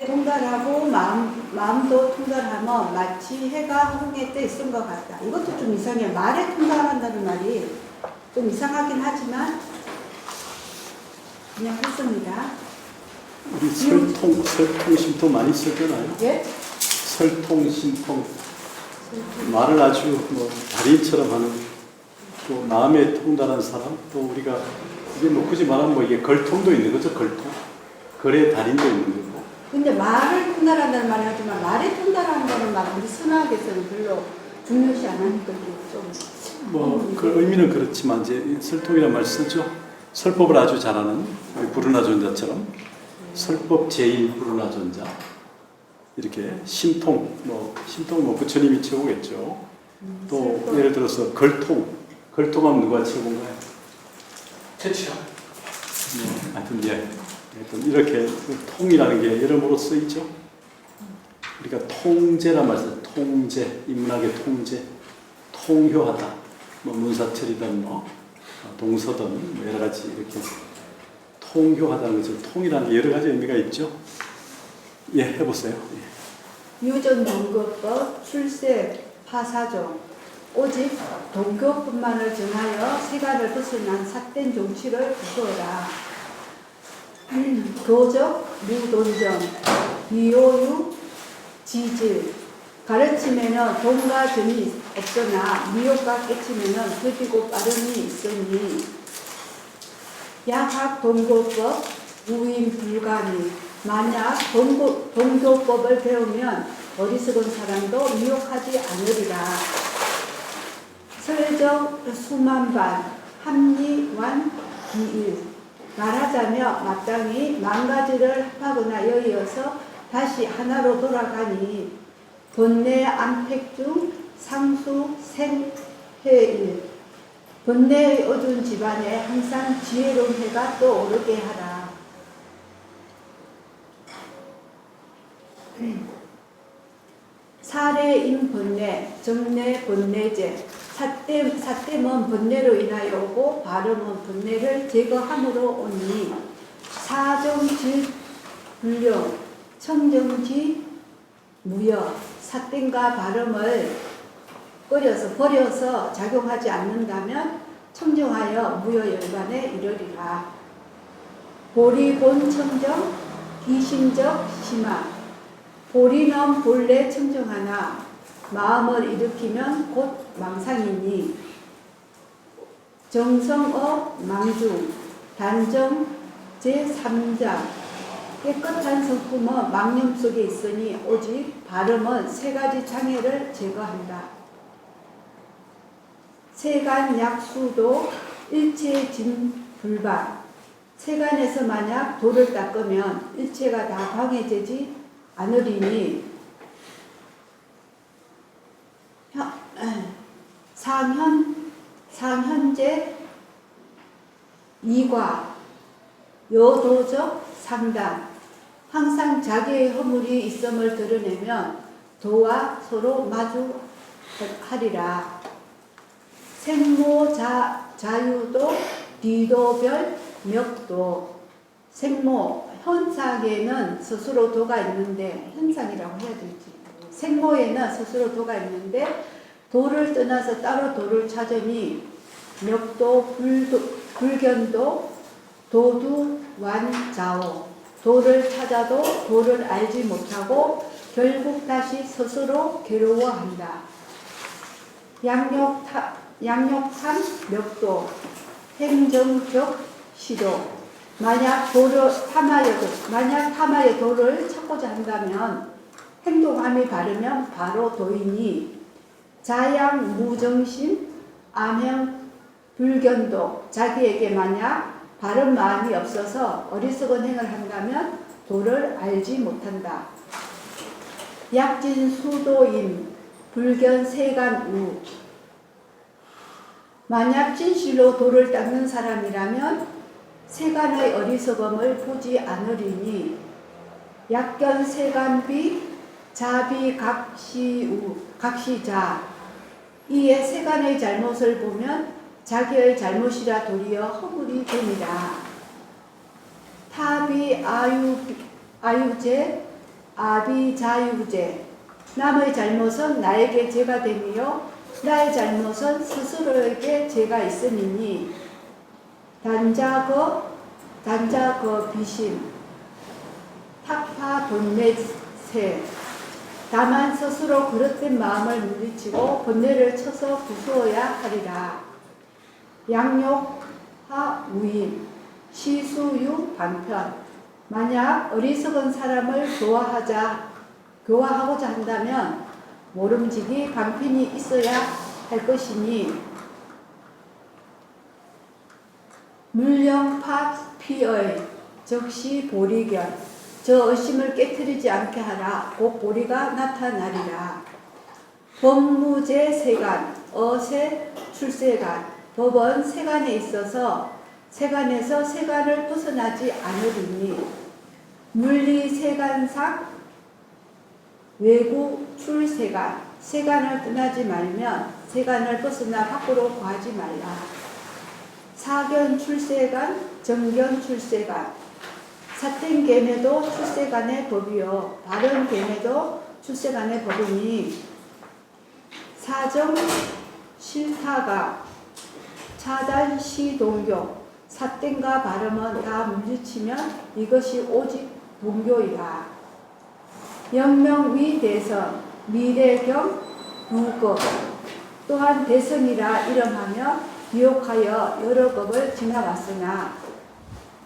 통달하고 마음도 통달하면 마치 해가 허공에 떠 있은 것 같다. 이것도 좀 이상해요. 말에 통달한다는 말이 좀 이상하긴 하지만 그냥 했습니다. 우리 설통, 심통 많이 쓰잖아요. 예? 설통, 심통. 말을 아주 뭐 달인처럼 하는, 또 마음에 통달한 사람, 또 우리가 이게 뭐 굳이 말하면 뭐 이게 걸통도 있는 거죠. 걸통. 걸의 달인도 있는 거고. 근데 말을 통달한다는 말을 하지만 말에 통달한다는 말은 우리 선학에서는 별로 중요시 안 하니까 좀 뭐 그 의미는 그렇지만 이제 설통이란 말 쓰죠. 설법을 아주 잘하는 우리 부르나 존자처럼 설법 제일 부르나 존자. 이렇게 심통 뭐 부처님이 최고겠죠. 또 설법. 예를 들어서 걸통하면 누가 최고인가요? 퇴치요. 하여튼 하여튼 이렇게 통이라는 게 여러모로 쓰이죠. 우리가 통제란 말 써요. 통제, 인문학의 통제, 통효하다. 뭐 문사철이든 뭐 동서든 여러 가지 이렇게 통효하다는 것은 통이라는 게 여러 가지 의미가 있죠. 예, 해보세요. 예. 유전동거법, 출세, 파사종 오직 동교뿐만을 정하여 세간을 벗어난 삿된 종치를 부수어라. 도적, 무돈정, 미호유, 지질 가르침에는 돈과 정이 없으나 미혹과 깨침에는 더디고 빠름이 있으니 약학 동교법, 우인 불가니 만약 동교법을 배우면 어리석은 사람도 미혹하지 않으리라. 설적 수만반 합리완 비일 말하자며 마땅히 만 가지를 합하거나 여의어서 다시 하나로 돌아가니 번뇌 안팎중 상수 생해일 번뇌의 어두운 집안에 항상 지혜로운 해가 떠오르게 하라. 사례인 번뇌, 정례 번뇌제 삿됨은 번뇌로 인하여 오고 발음은 번뇌를 제거함으로 오니 사정지 불령 청정지 무여 삿됨과 발음을 버려서 작용하지 않는다면 청정하여 무여열반에 이르리라. 보리본 청정 기심적 심화 보리는 본래 청정하나 마음을 일으키면 곧 망상이니 정성어 망중 단정 제3장 깨끗한 성품은 망념 속에 있으니 오직 발음은 세 가지 장애를 제거한다. 세간 약수도 일체 진불방 세간에서 만약 돌을 닦으면 일체가 다 방해되지 않으리니 상현재 이과 여도적 상단 항상 자기의 허물이 있음을 드러내면 도와 서로 마주하리라. 생모 자유도 디도별 멱도 생모 현상에는 스스로 도가 있는데 현상이라고 해야 될지 생모에는 스스로 도가 있는데 도를 떠나서 따로 도를 찾으니 멱도 불견도 도두 완자오 도를 찾아도 도를 알지 못하고 결국 다시 스스로 괴로워한다. 양욕한 멱도 행정적 시도 만약 탐하여 도를 찾고자 한다면 행동함이 바르면 바로 도이니 자양 무정신 암행 불견도 자기에게 만약 바른 마음이 없어서 어리석은 행을 한다면 도를 알지 못한다. 약진 수도인 불견 세간우 만약 진실로 도를 닦는 사람이라면 세간의 어리석음을 보지 않으리니 약견 세간비 자비 각시자 이에 세간의 잘못을 보면 자기의 잘못이라 도리어 허물이 됩니다. 타비 아유제 아비자유제. 남의 잘못은 나에게 죄가 됨이요 나의 잘못은 스스로에게 죄가 있음이니 단자거 비심 탁파 본내세. 다만 스스로 그릇된 마음을 물리치고 번뇌를 쳐서 부수어야 하리라. 양욕하 우임 시수유 반편. 만약 어리석은 사람을 교화하고자 한다면 모름지기 방편이 있어야 할 것이니 물령파 피의 적시 보리견. 저 의심을 깨뜨리지 않게 하라. 곧 보리가 나타나리라. 법무제 세간 어세 출세간. 법은 세간에 있어서 세간에서 세간을 벗어나지 않으리니 물리세간상 외구 출세간. 세간을 떠나지 말면 세간을 벗어나 밖으로 구하지 말라. 사견 출세간 정견 출세간. 삿된 계매도 출세간의 법이요 바른 계매도 출세간의 법이니 사정 실타가 차단 시동교. 삿된과 발음은 다 물리치면 이것이 오직 동교이다. 영명위 대선 미래경 무거. 또한 대선이라 이름하며 비옥하여 여러 법을 지나왔으나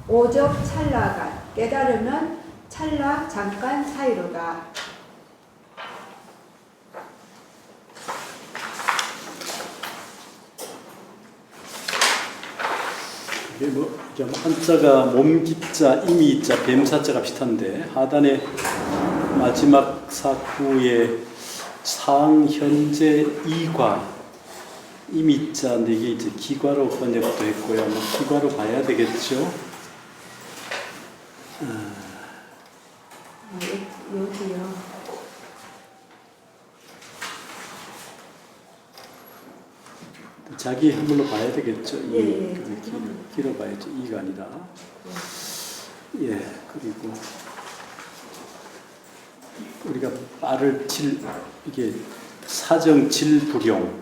오적 찰나간. 깨달으면 찰나 잠깐 사이로다. 이게 한자가 몸기자, 이미자, 뱀사자가 비슷한데 하단에 마지막 사구에 상현재 이과 이미자인데 이게 이제 기과로 번역도 했고요. 기과로 봐야 되겠죠. 여기요. 자기 한물로 봐야 되겠죠. 예. 기로 봐야죠. 이가 아니라. 예. 그리고 우리가 빠를 이게 사정질불용,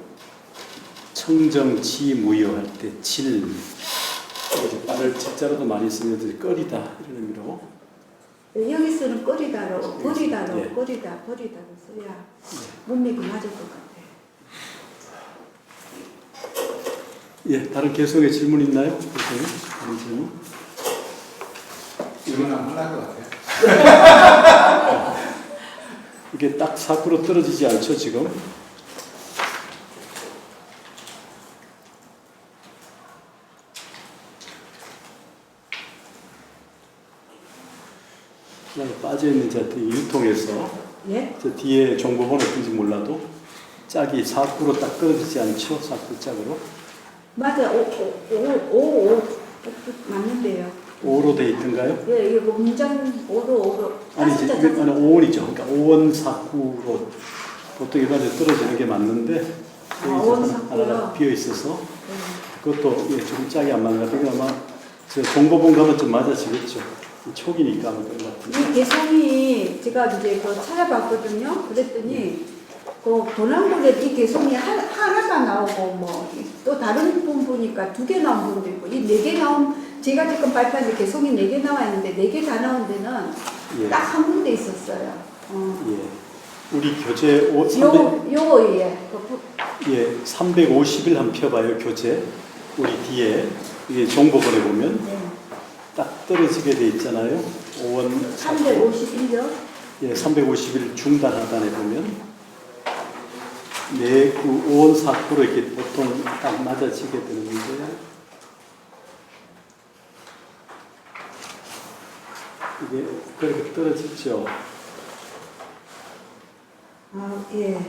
청정지무효 할 때 질. 빠를 질자로도 많이 쓰면 꺼리다 이런 의미로. 여기서는 꺼리다로 버리다로 예. 버리다로 써야 문맥이 맞을 것 같아. 예, 다른 개성의 질문 있나요? 다른 질문? 질문하면 혼날 것 같아요. 이게 딱 사구로 떨어지지 않죠, 지금? 빠져있는 자한테 유통해서 예? 저 뒤에 정보는 어떤지 몰라도 짝이 사구로 딱 떨어지지 않죠? 사구 짝으로. 맞아. 오 맞는데요. 5로 돼 있던가요? 예, 이거 문장 5로. 아니, 이제 이게 5원이죠. 그러니까 5원 사구로 보통 일반적으로 떨어지는 게 맞는데 오원 여기 사구요? 하나 비어 있어서 그것도 조금 짝이 안 맞는 것 같아요. 아마 저 정보본 가면 좀 맞아지겠죠. 초기니까 아마 그런 것 같은데. 이 개성이 제가 이제 그 찾아봤거든요. 그랬더니 그 도난국에 이 개성이 하나가 나오고 뭐 또 다른 분 보니까 2개 나온 분도 있고 이 4개 나온 제가 지금 발표한 개성이 4개 나와 있는데 4개 다 나온 데는 예. 딱 한 군데 있었어요. 예. 우리 교재 예, 350일 한번 펴봐요. 교재 우리 뒤에 이게 정보본에 보면 네. 딱 떨어지게 돼 있잖아요. 5원 351요? 예, 351 중단 하단에 보면 네, 5원 4% 이렇게 보통 딱 맞아지게 되는데 이게 그렇게 떨어지죠. 아, 예.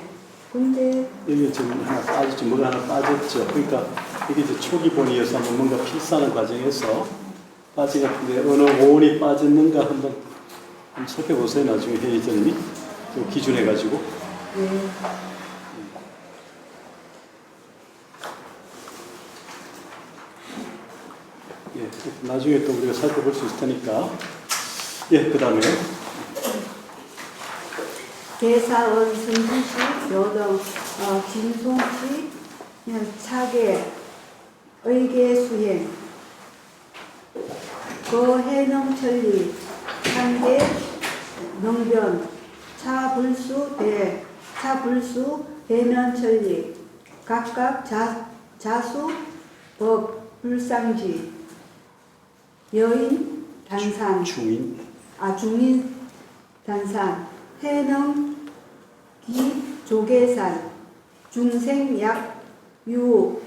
근데 여기 지금 하나 빠졌죠. 뭐가 하나 빠졌죠. 그러니까 이게 이제 초기본이어서 한번 뭔가 필사하는 과정에서 빠진 것 같은데 어느 5원이 빠졌는가 한번 살펴보세요. 나중에 회의자님이 기준해가지고. 예. 예, 나중에 또 우리가 살펴볼 수 있을 테니까. 예, 그 다음에 대사원, 선지시, 여등, 진송시, 차계, 의계 수행, 거해능천리, 한계, 능변, 차불수, 대면천리, 각각 자수, 법, 불상지, 여인, 단산, 중인, 중인, 단산, 해능, 기, 조계산, 중생, 약, 유,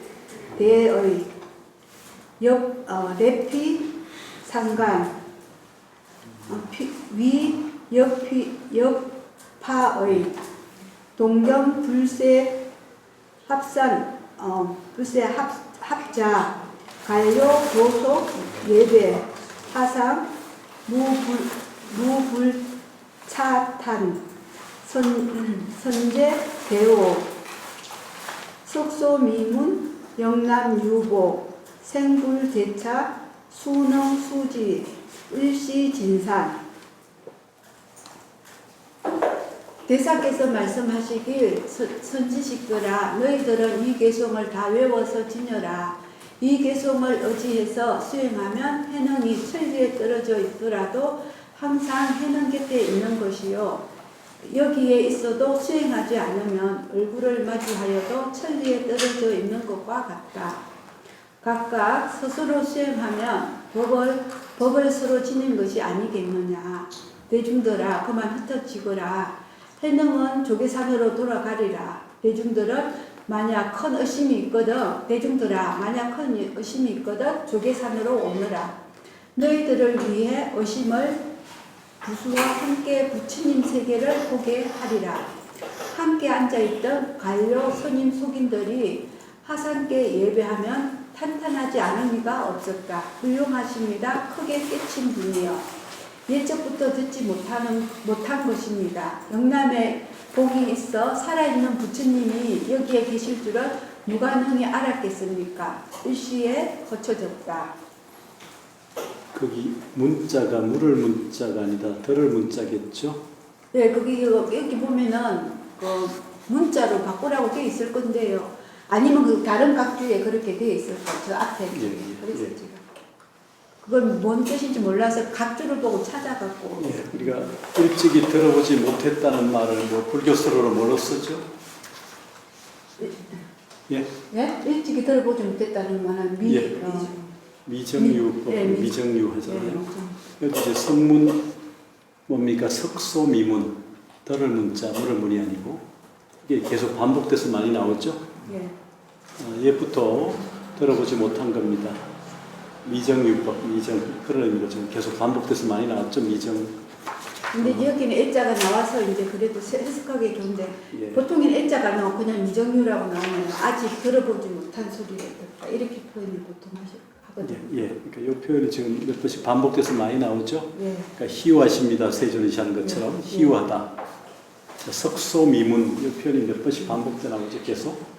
대의, 래피, 상간, 위, 역파의, 동경, 불세, 합산, 불세, 합자, 간료, 도속, 예배, 화상, 무불차탄, 선제, 대오, 석소미문, 영남유보, 생불대차, 수능수지, 일시진산. 대사께서 말씀하시길 선지식들아 너희들은 이 개송을 다 외워서 지녀라. 이 개송을 의지해서 수행하면 해능이 천리에 떨어져 있더라도 항상 해능 곁에 있는 것이요. 여기에 있어도 수행하지 않으면 얼굴을 마주하여도 천리에 떨어져 있는 것과 같다. 각각 스스로 수행하면 법을 서로 지닌 것이 아니겠느냐. 대중들아 그만 흩어지거라. 해능은 조계산으로 돌아가리라. 대중들은 만약 큰 의심이 있거든 대중들아 만약 큰 의심이 있거든 조계산으로 오너라. 너희들을 위해 의심을 부수와 함께 부처님 세계를 보게 하리라. 함께 앉아있던 관료 스님 속인들이 화산께 예배하면 탄탄하지 않은 이가 없었다. 훌륭하십니다. 크게 깨친 분이여. 예적부터 듣지 못한 것입니다. 영남에 복이 있어 살아있는 부처님이 여기에 계실 줄은 누가 능히 알았겠습니까? 일시에 거쳐졌다. 거기 문자가 물을 문자가 아니다. 들을 문자겠죠? 네, 거기 여기 보면은 그 문자로 바꾸라고 되어 있을 건데요. 아니면 그 다른 각주에 그렇게 되어 있을 거예요. 저 앞에. 그래서 제가 그건 뭔 뜻인지 몰라서 각주를 보고 찾아갖고. 우리가 일찍이 들어보지 못했다는 말을 뭐 불교스러로 뭐로 쓰죠? 예? 일찍이 들어보지 못했다는 말은 미정유법, 미정유 하잖아요. 여기 이제 성문 뭡니까? 석소미문, 들을 문자, 물을 문이 아니고 이게 계속 반복돼서 많이 나오죠. 옛부터 들어보지 못한 겁니다. 미정유법, 미정 그런 의미로 지금 계속 반복돼서 많이 나왔죠. 미정. 근데 여기는 애자가 나와서 이제 그래도 해석하기 좋은데 보통은 애자가 나오고 그냥 미정유라고 나오면 아직 들어보지 못한 소리를 듣다 이렇게 표현을 보통 하거든요. 그러니까 이 표현이 지금 몇 번씩 반복돼서 많이 나오죠. 그러니까 희유하십니다. 세존이시 하는 것처럼 희유하다. 석소미문 이 표현이 몇 번씩 반복돼 나오죠. 계속.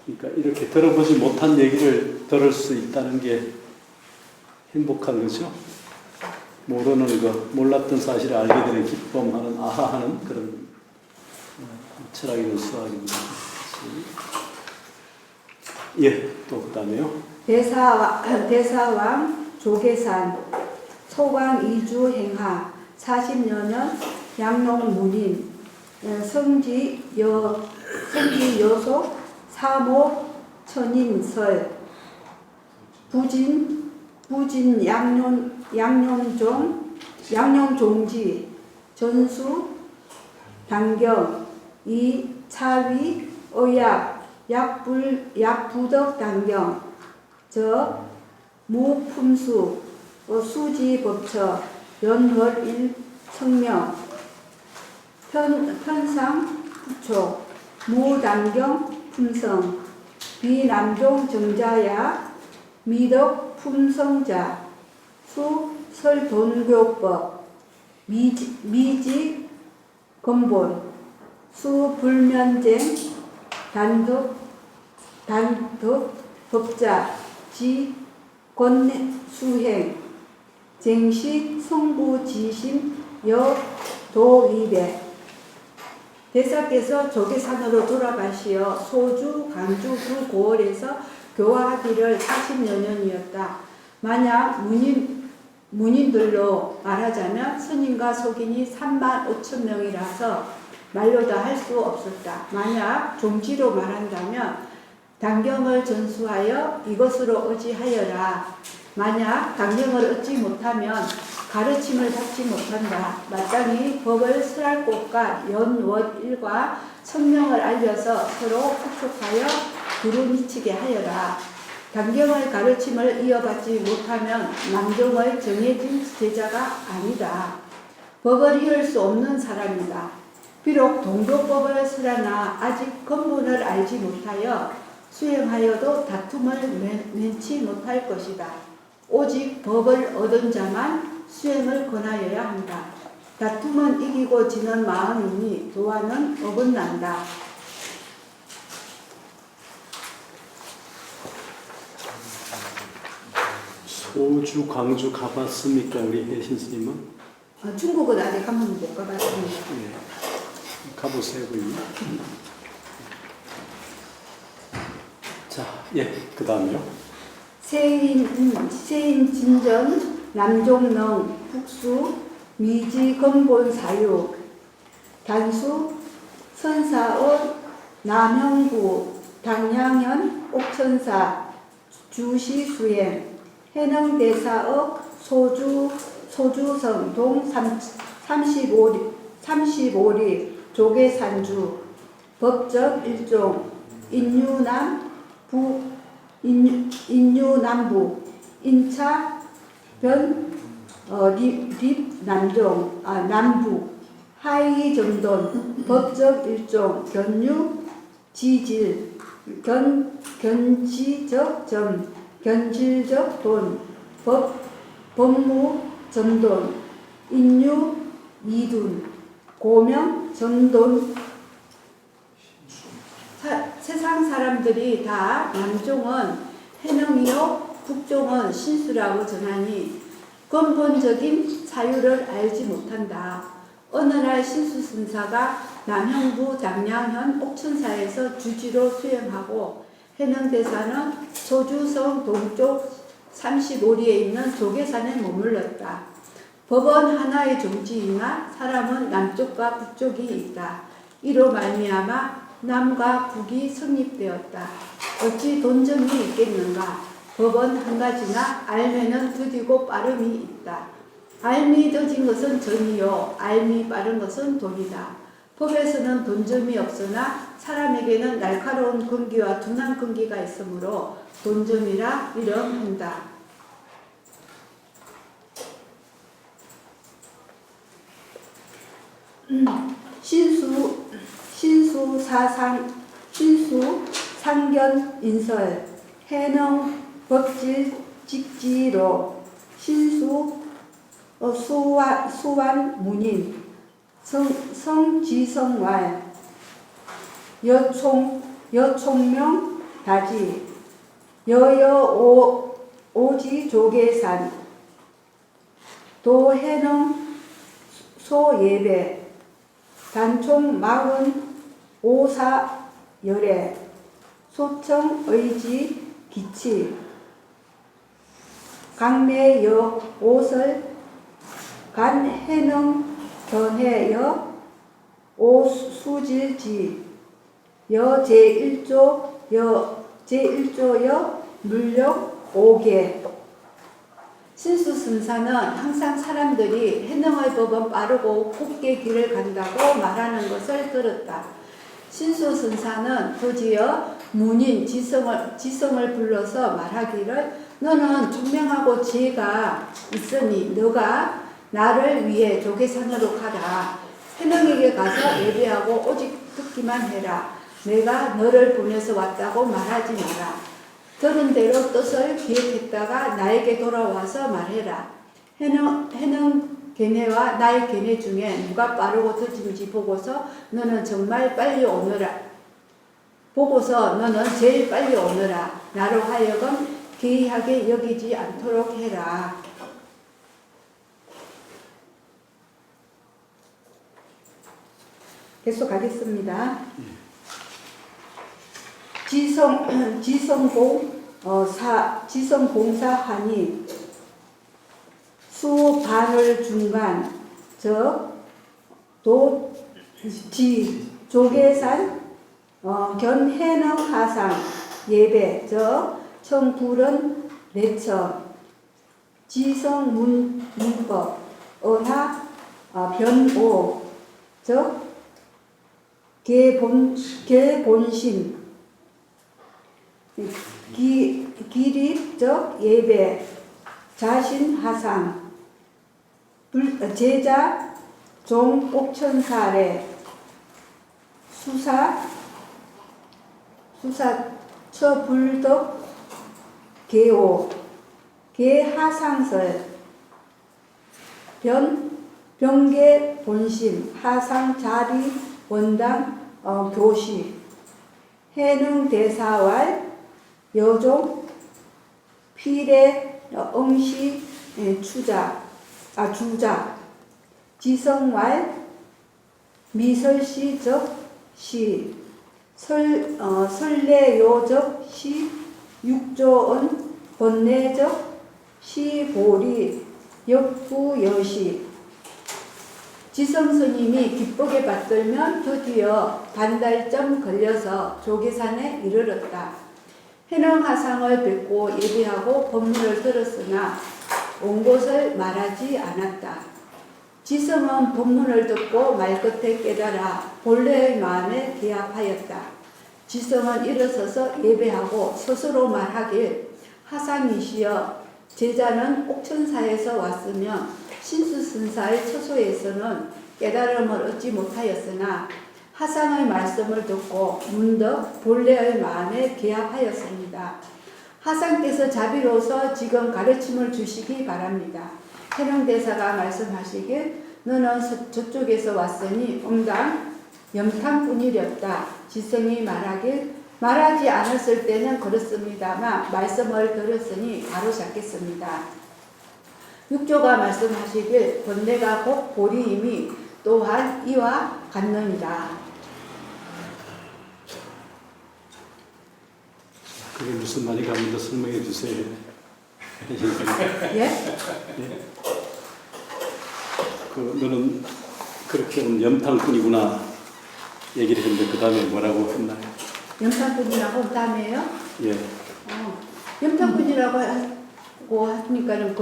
그러니까 이렇게 들어보지 못한 얘기를 들을 수 있다는 게 행복한 거죠. 모르는 것, 몰랐던 사실을 알게 되는 기쁨하는 아하하는 그런 철학이고 수학입니다. 또 그다음에요. 대사왕 조계산 소광 이주 행하 40여 년 양농문인 성지 여소 사모 천인설 부진 양념종지 전수 단경 이 차위 의약 약부덕 단경 저 무품수 수지법처 연월일 청명 편상 부초 무단경 품성 비남종 정자야 미덕 품성자 수설돈교법 미지 근본 수불면쟁 단독 법자 지 권수행 쟁식 성부지심 여도위배 대사께서 조계산으로 돌아가시어 소주, 강주 두 고을에서 교화하기를 40여 년이었다. 만약 문인들로 말하자면 스님과 속인이 3만 5천 명이라서 말로 다 할 수 없었다. 만약 종지로 말한다면 단경을 전수하여 이것으로 의지하여라. 만약 단경을 얻지 못하면 가르침을 받지 못한다. 마땅히 법을 설할 곳과 연월일과 성명을 알려서 서로 후촉하여 두루미치게 하여라. 단경의 가르침을 이어받지 못하면 남종의 정해진 제자가 아니다. 법을 이을 수 없는 사람이다. 비록 동교법을 설하나 아직 근본을 알지 못하여 수행하여도 다툼을 면치 못할 것이다. 오직 법을 얻은 자만 수행을 권하여야 한다. 다툼은 이기고 지는 마음이니 도화는 어긋난다. 소주, 광주 가봤습니까? 우리 혜신 스님은? 중국은 아직 한 번도 못 가봤습니다. 네. 가보세요, 그럼. 자, 예, 그 다음에요. 세인 진전, 남종능, 북수, 미지 근본 사유, 단수, 선사원, 남형구, 당양현, 옥천사, 주시 수행, 해능대사업, 소주성, 동 35리, 조계산주, 법적 일종, 인유남부, 인차, 남부, 하이점돈, 법적 일종, 견유, 지질, 견지적 점, 견질적 돈, 법무 점돈, 인유 이둔, 고명 점돈. 세상 사람들이 다 남종은 해능이요 북종은 신수라고 전하니 근본적인 사유를 알지 못한다. 어느 날 신수승사가 남형부 당양현 옥천사에서 주지로 수행하고 해능대사는 소주성 동쪽 35리에 있는 조계산에 머물렀다. 법은 하나의 종지이나 사람은 남쪽과 북쪽이 있다. 이로 말미암아 남과 북이 성립되었다. 어찌 돈점이 있겠는가? 법은 한 가지나 알매는 더디고 빠름이 있다. 알미 더딘 것은 전이요 알미 빠른 것은 돈이다. 법에서는 돈점이 없으나 사람에게는 날카로운 근기와 둔한 근기가 있으므로 돈점이라 이름한다. 신수 상견 인설 해능 법질 직지로 신수 수완 문인 성지성왈 여총명 다지 여여 오지 조계산 도해능 소예배 단총 마흔 오사 열애 소청 의지 기치 강매여 오설 간해능 견해여 오수질지 여 제1조여 물력 5개. 신수승사는 항상 사람들이 해능의 법은 빠르고 곱게 길을 간다고 말하는 것을 들었다. 신수승사는 도지어 문인 지성을 불러서 말하기를 너는 총명하고 지혜가 있으니 너가 나를 위해 조계산으로 가라. 해능에게 가서 예배하고 오직 듣기만 해라. 내가 너를 보내서 왔다고 말하지 마라. 들은 대로 뜻을 기억했다가 나에게 돌아와서 말해라. 해능 걔네와 나의 걔네 중에 누가 빠르고 더딘지 보고서 너는 정말 빨리 오너라. 보고서 너는 제일 빨리 오너라. 나로 하여금 기이하게 여기지 않도록 해라. 계속 가겠습니다. 예. 지성공사하니 수반을 중간 조계산 견해능하상 예배 청불은 내처 지성문법 언하 변오 개본심 기립적 예배 자신하상 제자 종옥천사례 수사 처불덕 개오 개하상설 병계 본심 하상자리 원당 교시 해능대사왈 여종 필의 응시 주자 지성왈 미설시적 시 설례요적 시 육조은 번뇌적 시보리 역부여시 지성스님이 기쁘게 받들면 드디어 반달쯤 걸려서 조계산에 이르렀다. 해능하상을 뵙고 예배하고 법문을 들었으나 온 곳을 말하지 않았다. 지성은 법문을 듣고 말끝에 깨달아 본래의 마음에 기합하였다. 지성은 일어서서 예배하고 스스로 말하길 하상이시여 제자는 옥천사에서 왔으며 신수선사의 처소에서는 깨달음을 얻지 못하였으나 하상의 말씀을 듣고 문득 본래의 마음에 기합하였습니다. 하상께서 자비로서 지금 가르침을 주시기 바랍니다. 해능대사가 말씀하시길 너는 저쪽에서 왔으니 응당 염탕뿐이렸다. 지성이 말하길 말하지 않았을 때는 그렇습니다만 말씀을 들었으니 바로 잡겠습니다. 육조가 말씀하시길 번뇌가 곧 보리임이 또한 이와 같느니라. 그게 무슨 말인가 먼저 설명해 주세요. 예? 예? 너는 그렇게 염탕꾼이구나 얘기를 했는데 그 다음에 뭐라고 했나요? 염탕꾼이라고 그 다음에요? 예. 염탕꾼이라고 하니까는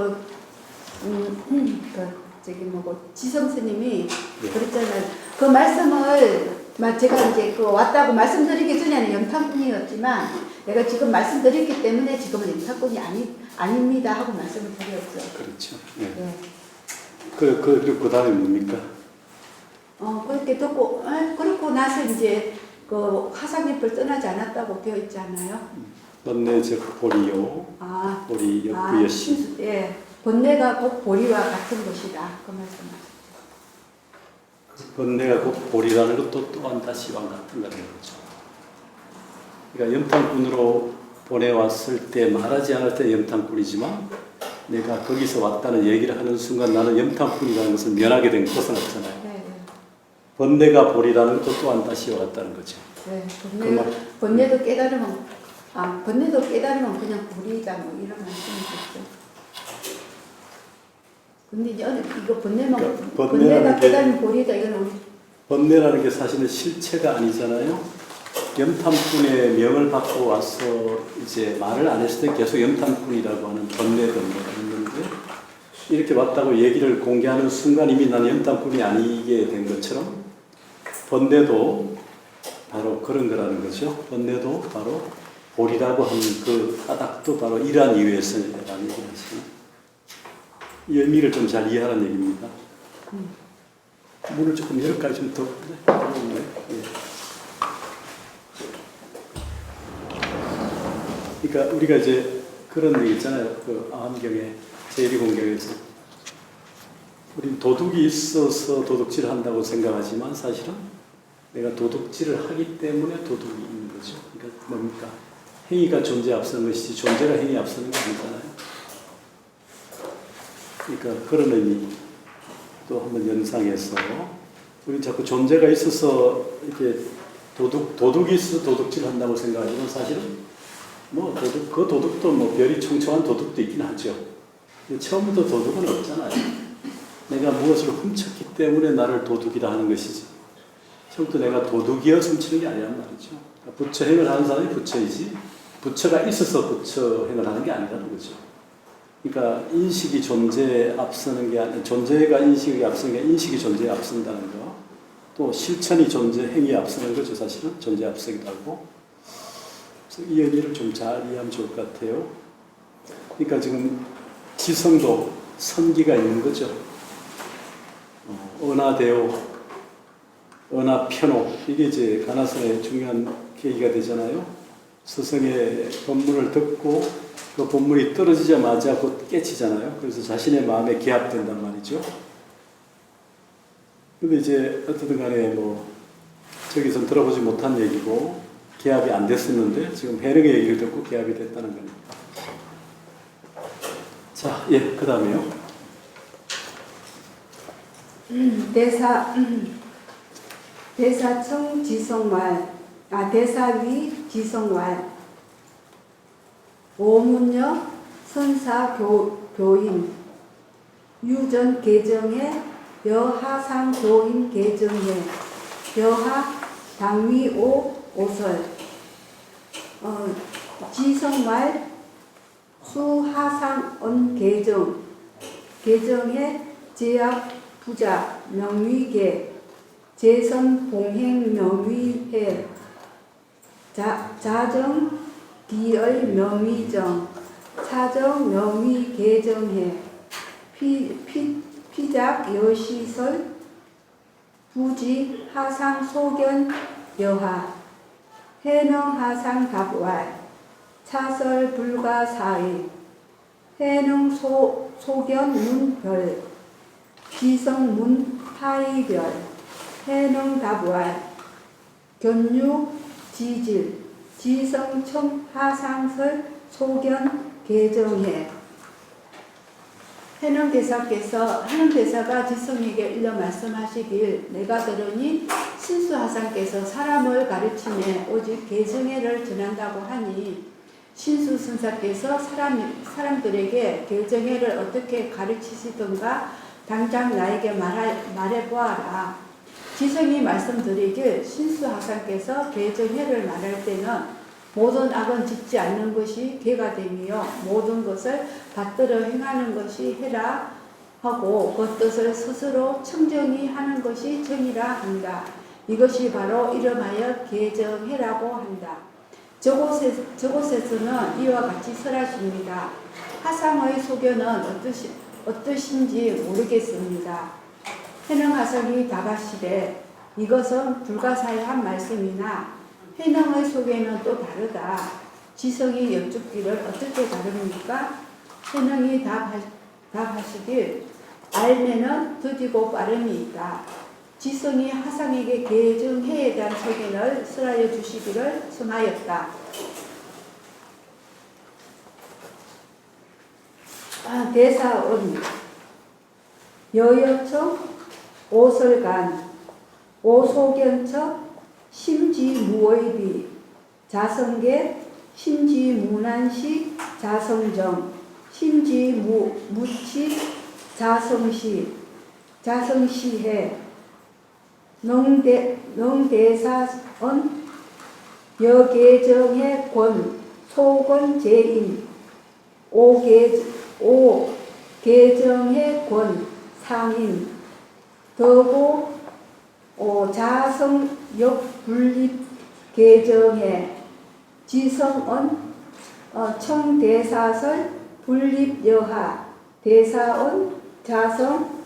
지성스님이 예. 그랬잖아요. 그 말씀을 제가 이제 왔다고 말씀드리기 전에는 염탕꾼이었지만 내가 지금 말씀드렸기 때문에 지금은 염탕꾼이 아닙니다 하고 말씀을 드렸죠. 그렇죠. 예. 예. 그리고 그 다음에 뭡니까? 그렇게 듣고 그렇고 나서 이제 그 화상잎을 떠나지 않았다고 되어 있잖아요. 번뇌적 보리요. 보리 역부여시. 예. 번뇌가 곧 보리와 같은 것이다. 그 말씀하셨죠. 번뇌가 곧 보리라는 것도 또한 다시와 같은 거죠. 그러니까 염탕꾼으로 보내왔을 때 말하지 않을 때 염탕꾼이지만 내가 거기서 왔다는 얘기를 하는 순간 나는 염탕꾼이라는 것을 면하게 된 것은 없잖아요. 네. 번뇌가 보리라는 것도 또한 다시와 같다는 거죠. 네. 번뇌도 깨달으면 그냥 보리다 뭐 이런 말씀이셨죠. 근데 이제 이거 번뇌가 깨달으면 보리다 이건 우리 번뇌라는 게 사실은 실체가 아니잖아요. 염탐꾼의 명을 받고 와서 이제 말을 안 했을 때 계속 염탐꾼이라고 하는 번뇌가 있는데 이렇게 왔다고 얘기를 공개하는 순간 이미 나는 염탐꾼이 아니게 된 것처럼 번뇌도 바로 그런 거라는 거죠. 번뇌도 바로 보리라고 하는 그 까닭도 바로 이러한 이유에서라는 얘기죠. 이 의미를 좀 잘 이해하라는 얘기입니다. 문을 조금 열까지 좀 더. 네. 그러니까 우리가 이제 그런 얘기 있잖아요. 그 암경에 제1공경에서 우린 도둑이 있어서 도둑질을 한다고 생각하지만 사실은 내가 도둑질을 하기 때문에 도둑이 있는 거죠. 그러니까 뭡니까? 행위가 존재 앞서는 것이지 존재가 행위 앞서는 게 아니잖아요. 그러니까 그런 의미 또 한번 연상해서 우리 자꾸 존재가 있어서 이렇게 도둑이 있어서 도둑질 한다고 생각하지만 사실은 뭐 그 도둑도 뭐 별이 청청한 도둑도 있긴 하죠. 근데 처음부터 도둑은 없잖아요. 내가 무엇을 훔쳤기 때문에 나를 도둑이라 하는 것이지. 처음부터 내가 도둑이어서 훔치는 게 아니란 말이죠. 부처행을 하는 사람이 부처이지 부처가 있어서 부처행을 하는 게 아니라는 거죠. 그러니까 인식이 존재에 앞서는 게 아니라 존재가 인식에 앞서는 게 인식이 존재에 앞선다는 거. 또 실천이 존재 행위에 앞서는 거죠. 사실은 존재에 앞서기도 하고. 그래서 이 의미를 좀 잘 이해하면 좋을 것 같아요. 그러니까 지금 지성도 선기가 있는 거죠. 은하대오, 은하편호 이게 이제 가나선의 중요한 계기가 되잖아요. 스승의 법문을 듣고 그 법문이 떨어지자마자 곧 깨치잖아요. 그래서 자신의 마음에 기합된단 말이죠. 근데 이제 어떻든 간에 뭐 저기선 들어보지 못한 얘기고 기합이 안 됐었는데 지금 해령의 얘기를 듣고 기합이 됐다는 겁니다. 자, 예, 그 다음에요. 대사청 지성왈, 대사위 지성왈, 오문여 선사교인, 유전 개정에 여하상 교인 개정에 여하 당위오 오설, 지성왈 수하상언 개정에 제약 부자 명위계 재선 봉행 명위해 자정 기의 명위정 차정 명위 개정해 피작 여시설 부지 하상 소견 여하 해능 하상 답왈 차설 불가 사이 해능 소견 문별 지성 문 하이별 해능 답왈 견유 지질 지성청 하상설 소견 개정해 해능 대사가 지성에게 일러 말씀하시길 내가 들으니 신수하상께서 사람을 가르치며 오직 개정해를 전한다고 하니 신수선사께서 사람들에게 개정해를 어떻게 가르치시던가 당장 나에게 말해보아라. 지성이 말씀드리길 신수하상께서 개정해를 말할 때는 모든 악은 짓지 않는 것이 개가 되며 모든 것을 받들어 행하는 것이 해라 하고 그 뜻을 스스로 청정히 하는 것이 정이라 한다. 이것이 바로 이름하여 개정해라고 한다. 저곳에서는 이와 같이 설하십니다. 하상의 소견은 어떠신지 모르겠습니다. 해능하상이 답하시되 이것은 불가사의한 말씀이나 해능의 소견은 또 다르다. 지성이 여쭙기를 어떻게 다릅니까? 해능이 답하시길 알면은 더디고 빠름이 있다. 지성이 하상에게 개정해에 대한 소견을 설하여 주시기를 성하였다. 대사은 여여청 오설간 오소견처 심지무의비 자성계 심지무난시 자성정 심지무치 자성시해 능대사은 여계정의 권 소권제인 오계정의 권 상인 더고 자성역 분립 계정의 지성은 청대사설 분립 여하 대사은 자성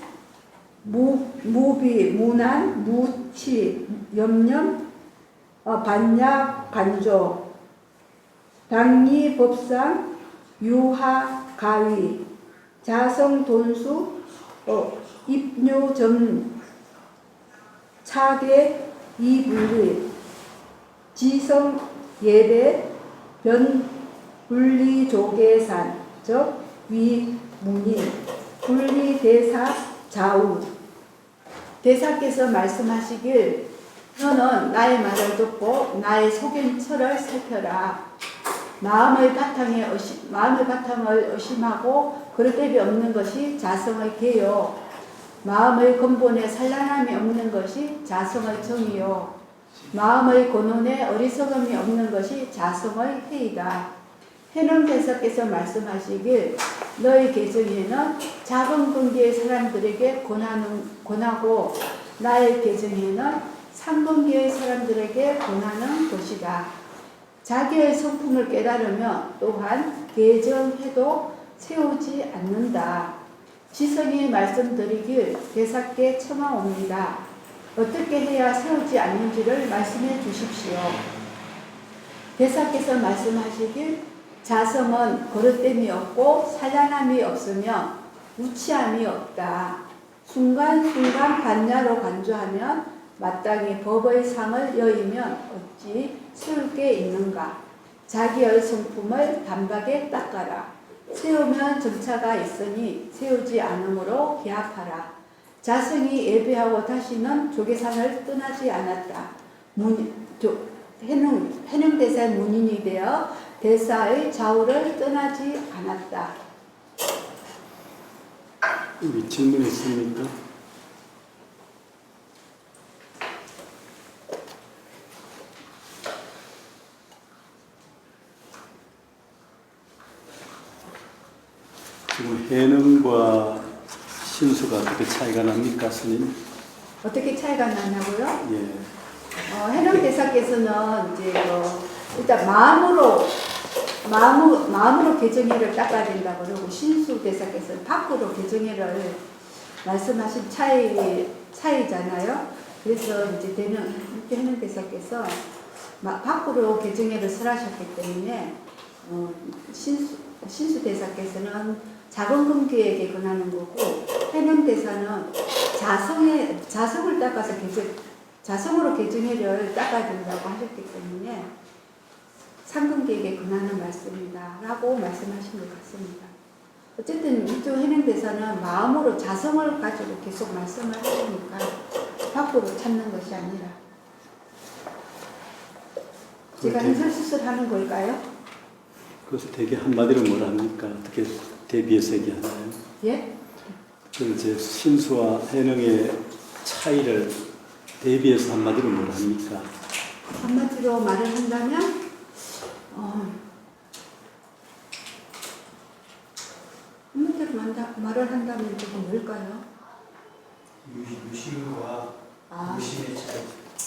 무비 무난 무치 염염 반약 간조 당리 법상 유하 가위 자성 돈수 입묘점 차계 이분리 지성 예배 변 분리조계산 즉 위문이 분리대사 좌우 대사께서 말씀하시길 너는 나의 말을 듣고 나의 소견처를 살펴라. 마음의 바탕을 의심하고 그릇됨이 없는 것이 자성의 개요. 마음의 근본에 산란함이 없는 것이 자성의 정이요. 마음의 근원에 어리석음이 없는 것이 자성의 해이다. 해능 대사께서 말씀하시길 너희 계정에는 작은 근기의 사람들에게 권하고 나의 계정에는 상근기의 사람들에게 권하는 것이다. 자기의 성품을 깨달으면 또한 계정해도 세우지 않는다. 지성이 말씀드리길 대사께 청하옵니다. 어떻게 해야 세우지 않는지를 말씀해 주십시오. 대사께서 말씀하시길 자성은 거릇됨이 없고 산란함이 없으면 우치함이 없다. 순간순간 반야로 간주하면 마땅히 법의 상을 여의면 어찌 세울 게 있는가. 자기의 성품을 단박에 닦아라. 세우면 점차가 있으니 세우지 않으므로 기합하라. 자성이 예배하고 다시는 조계산을 떠나지 않았다. 해능 대사의 문인이 되어 대사의 좌우를 떠나지 않았다. 여기 질문 있습니까? 지금 해능과 신수가 어떻게 차이가 납니까, 스님? 어떻게 차이가 나냐고요? 예. 해능 대사께서는 이제 일단 마음으로 개정회를 닦아야 된다고 그러고 신수 대사께서는 밖으로 개정회를 말씀하신 차이잖아요. 그래서 이제 해능 대사께서 밖으로 개정회를 설하셨기 때문에 신수 대사께서는 작은 근기에게 권하는 거고 해능 대사는 자성을 닦아서 자성으로 개정회를 닦아야 된다고 하셨기 때문에 상근기에게 권하는 말씀이다 라고 말씀하신 것 같습니다. 어쨌든 이쪽 해능 대사는 마음으로 자성을 가지고 계속 말씀을 하시니까 밖으로 찾는 것이 아니라 제가 행설수술 하는 걸까요? 그래서 되게 한마디로 뭘 합니까? 어떻게 대비해서 얘기하나요? 예? 그 이제 신수와 해능의 차이를 대비해서 한마디로 뭘 합니까? 한마디로 말을 한다면 한마디로 말을 한다면 조금 뭘까요? 유심과 무심의 차이.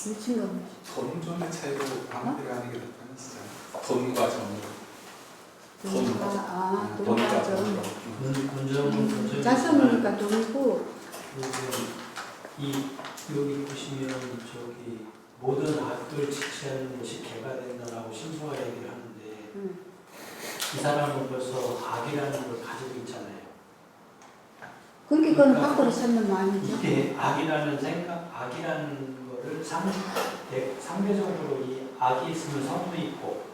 유심과 무심. 돈 차이로 방패가 하는 게 더 편하시잖아요. 돈과 정. 돈과 정. 자성이니까 돈이고. 여기 보시면 저기 모든 악들 지체하는 것이 개가 된다라고 신수가 얘기를 하는데 이 사람은 벌써 악이라는 걸 가지고 있잖아요. 그건 밖으로 찾는 마음이죠. 이게 악이라는 거를 상대적으로 이 악이 있으면 선도 있고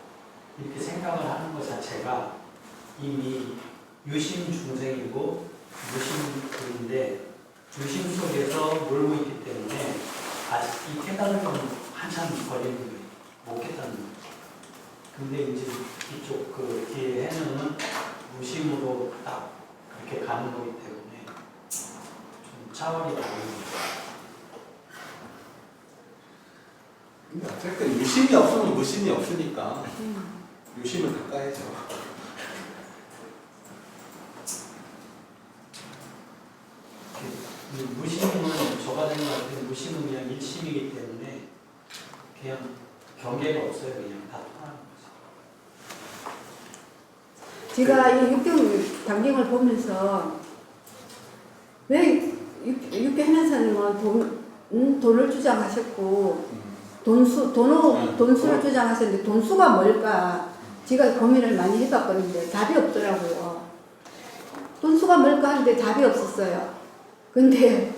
이렇게 생각을 하는 것 자체가 이미 유심 중생이고 무심인데 유심 속에서 놀고 있기 때문에 아직 이 깨달은 건 한참 걸리는 거예요. 못 깨닫는 거예요. 근데 이제 이쪽 그 뒤에 해는 무심으로 딱 그렇게 가는 거기 때문에 좀 차원이 다른 거예요. 근데 어쨌든 유심이 없으면 무심이 없으니까 유심을 닦아야죠. 무심은 저 같은 경우는 무심은 그냥 일심이기 때문에 그냥 경계가 없어요. 그냥 다 통하는 거죠. 제가 이 육경 단경을 보면서 왜 육경 해나사님은 돈을 주장하셨고 돈수를 주장하셨는데 돈수가 뭘까? 제가 고민을 많이 해봤거든요. 답이 없더라고요. 돈수가 뭘까 하는데 답이 없었어요. 근데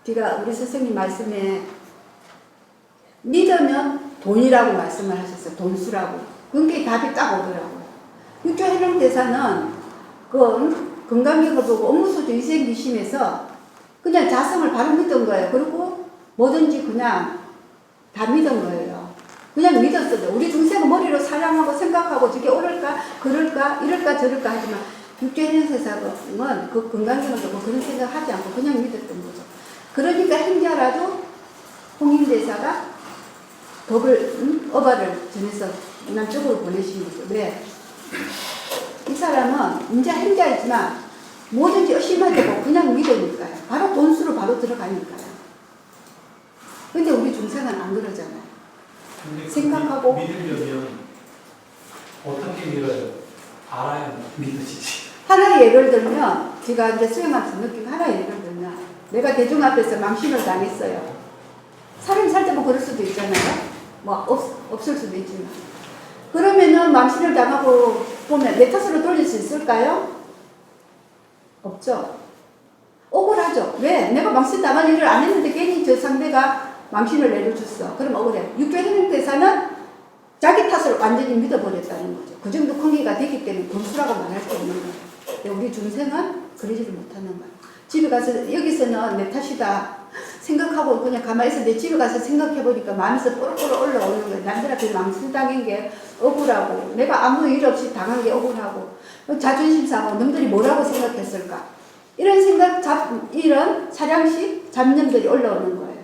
제가 우리 스승님 말씀에 믿으면 돈이라고 말씀을 하셨어요. 돈수라고. 그게 답이 딱 오더라고요. 육조해명대사는 그 건강경을 보고 업무소주 위생기심에서 그냥 자성을 바로 믿은 거예요. 그리고 뭐든지 그냥 다 믿은 거예요. 그냥 믿었어요. 우리 중생은 머리로 사랑하고 생각하고 저게 옳을까 그럴까 이럴까 저럴까 하지만 육죄인 세상은 그 건강경을 두고 그런 생각하지 않고 그냥 믿었던 거죠. 그러니까 행자라도 홍인대사가 어바를 전해서 남쪽으로 보내신 거죠. 왜? 이 사람은 인자 행자이지만 뭐든지 의심하지 않고 그냥 믿으니까요. 바로 본수로 바로 들어가니까요. 근데 우리 중생은 안 그러잖아요. 근데 그 생각하고 믿으려면 어떻게 믿어요? 알아야 믿으시지. 하나의 예를 들면 제가 이제 수행하면서 느낀 하나의 예를 들면 내가 대중 앞에서 망신을 당했어요. 사람이 살 때뭐 그럴 수도 있잖아요. 뭐 없을 수도 있지만 그러면은 망신을 당하고 보면 내 탓으로 돌릴 수 있을까요? 없죠. 억울하죠. 왜? 내가 망신 당할 일을 안 했는데 괜히 저 상대가 망신을 내려줬어. 그럼 억울해. 육죄행대사는 자기 탓을 완전히 믿어버렸다는 거죠. 그 정도 큰기가 되기 때문에 범수라고 말할 수 없는 거예요. 근데 우리 중생은 그러지를 못하는 거예요. 집에 가서 여기서는 내 탓이다 생각하고 그냥 가만히 있어 내 집에 가서 생각해보니까 마음에서 뽀록뽀록 올라오는 거예요. 남들 앞에 망신당한 게 억울하고 내가 아무 일 없이 당한 게 억울하고 자존심 상하고 남들이 뭐라고 생각했을까 이런 생각 이런 사량식 잡념들이 올라오는 거예요.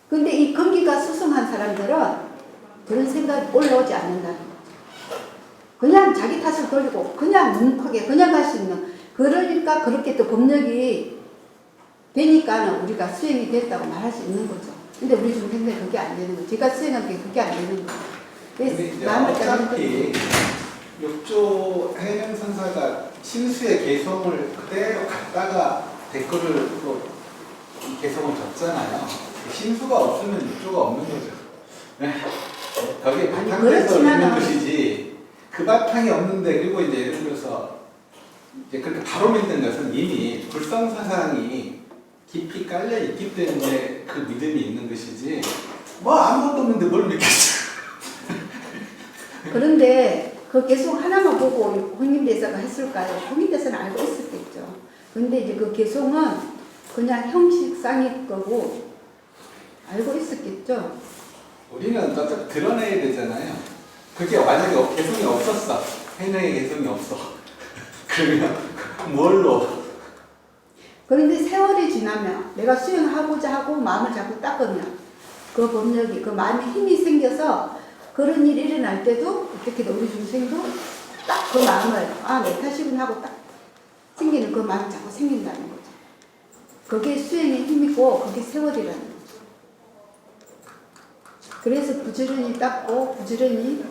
근데 이 근기가 수승한 사람들은 그런 생각이 올라오지 않는다는 거죠. 그냥 자기 탓을 돌리고 그냥 뭉크게 그냥 갈 수 있는 그러니까 그렇게 또 법력이 되니까는 우리가 수행이 됐다고 말할 수 있는 거죠. 근데 우리 중생들 그게 안 되는 거죠. 제가 수행한 게 그게 안 되는 거예요. 근데 이제 어차피 육조 해명선사가 신수의 개성을 그대로 갖다가 댓글을 또 개성을 적잖아요. 신수가 없으면 육조가 없는 거죠. 거기에 바탕돼서 있는 것이지 그 바탕이 없는데 그리고 이제 예를 들어서 이제 그렇게 바로 믿는 것은 이미 불성사상이 깊이 깔려 있기 때문에 그 믿음이 있는 것이지 뭐 아무것도 없는데 뭘 믿겠어. 그런데 그 개성 하나만 보고 홍인대사가 했을까요? 홍인대사는 알고 있었겠죠. 근데 이제 그 개성은 그냥 형식상일 거고 알고 있었겠죠. 우리는 또 드러내야 되잖아요. 그게 만약에 개성이 없었어. 해명의 개성이 없어. 그러면 뭘로? 그런데 세월이 지나면 내가 수행하고자 하고 마음을 자꾸 닦으면 그 법력이 그 마음에 힘이 생겨서 그런 일이 일어날 때도 어떻게든 우리 중생도 딱 그 마음을 내 탓이군 하고 딱 생기는 그 마음이 자꾸 생긴다는 거죠. 그게 수행의 힘이고 그게 세월이라는 거죠. 그래서 부지런히 닦고 부지런히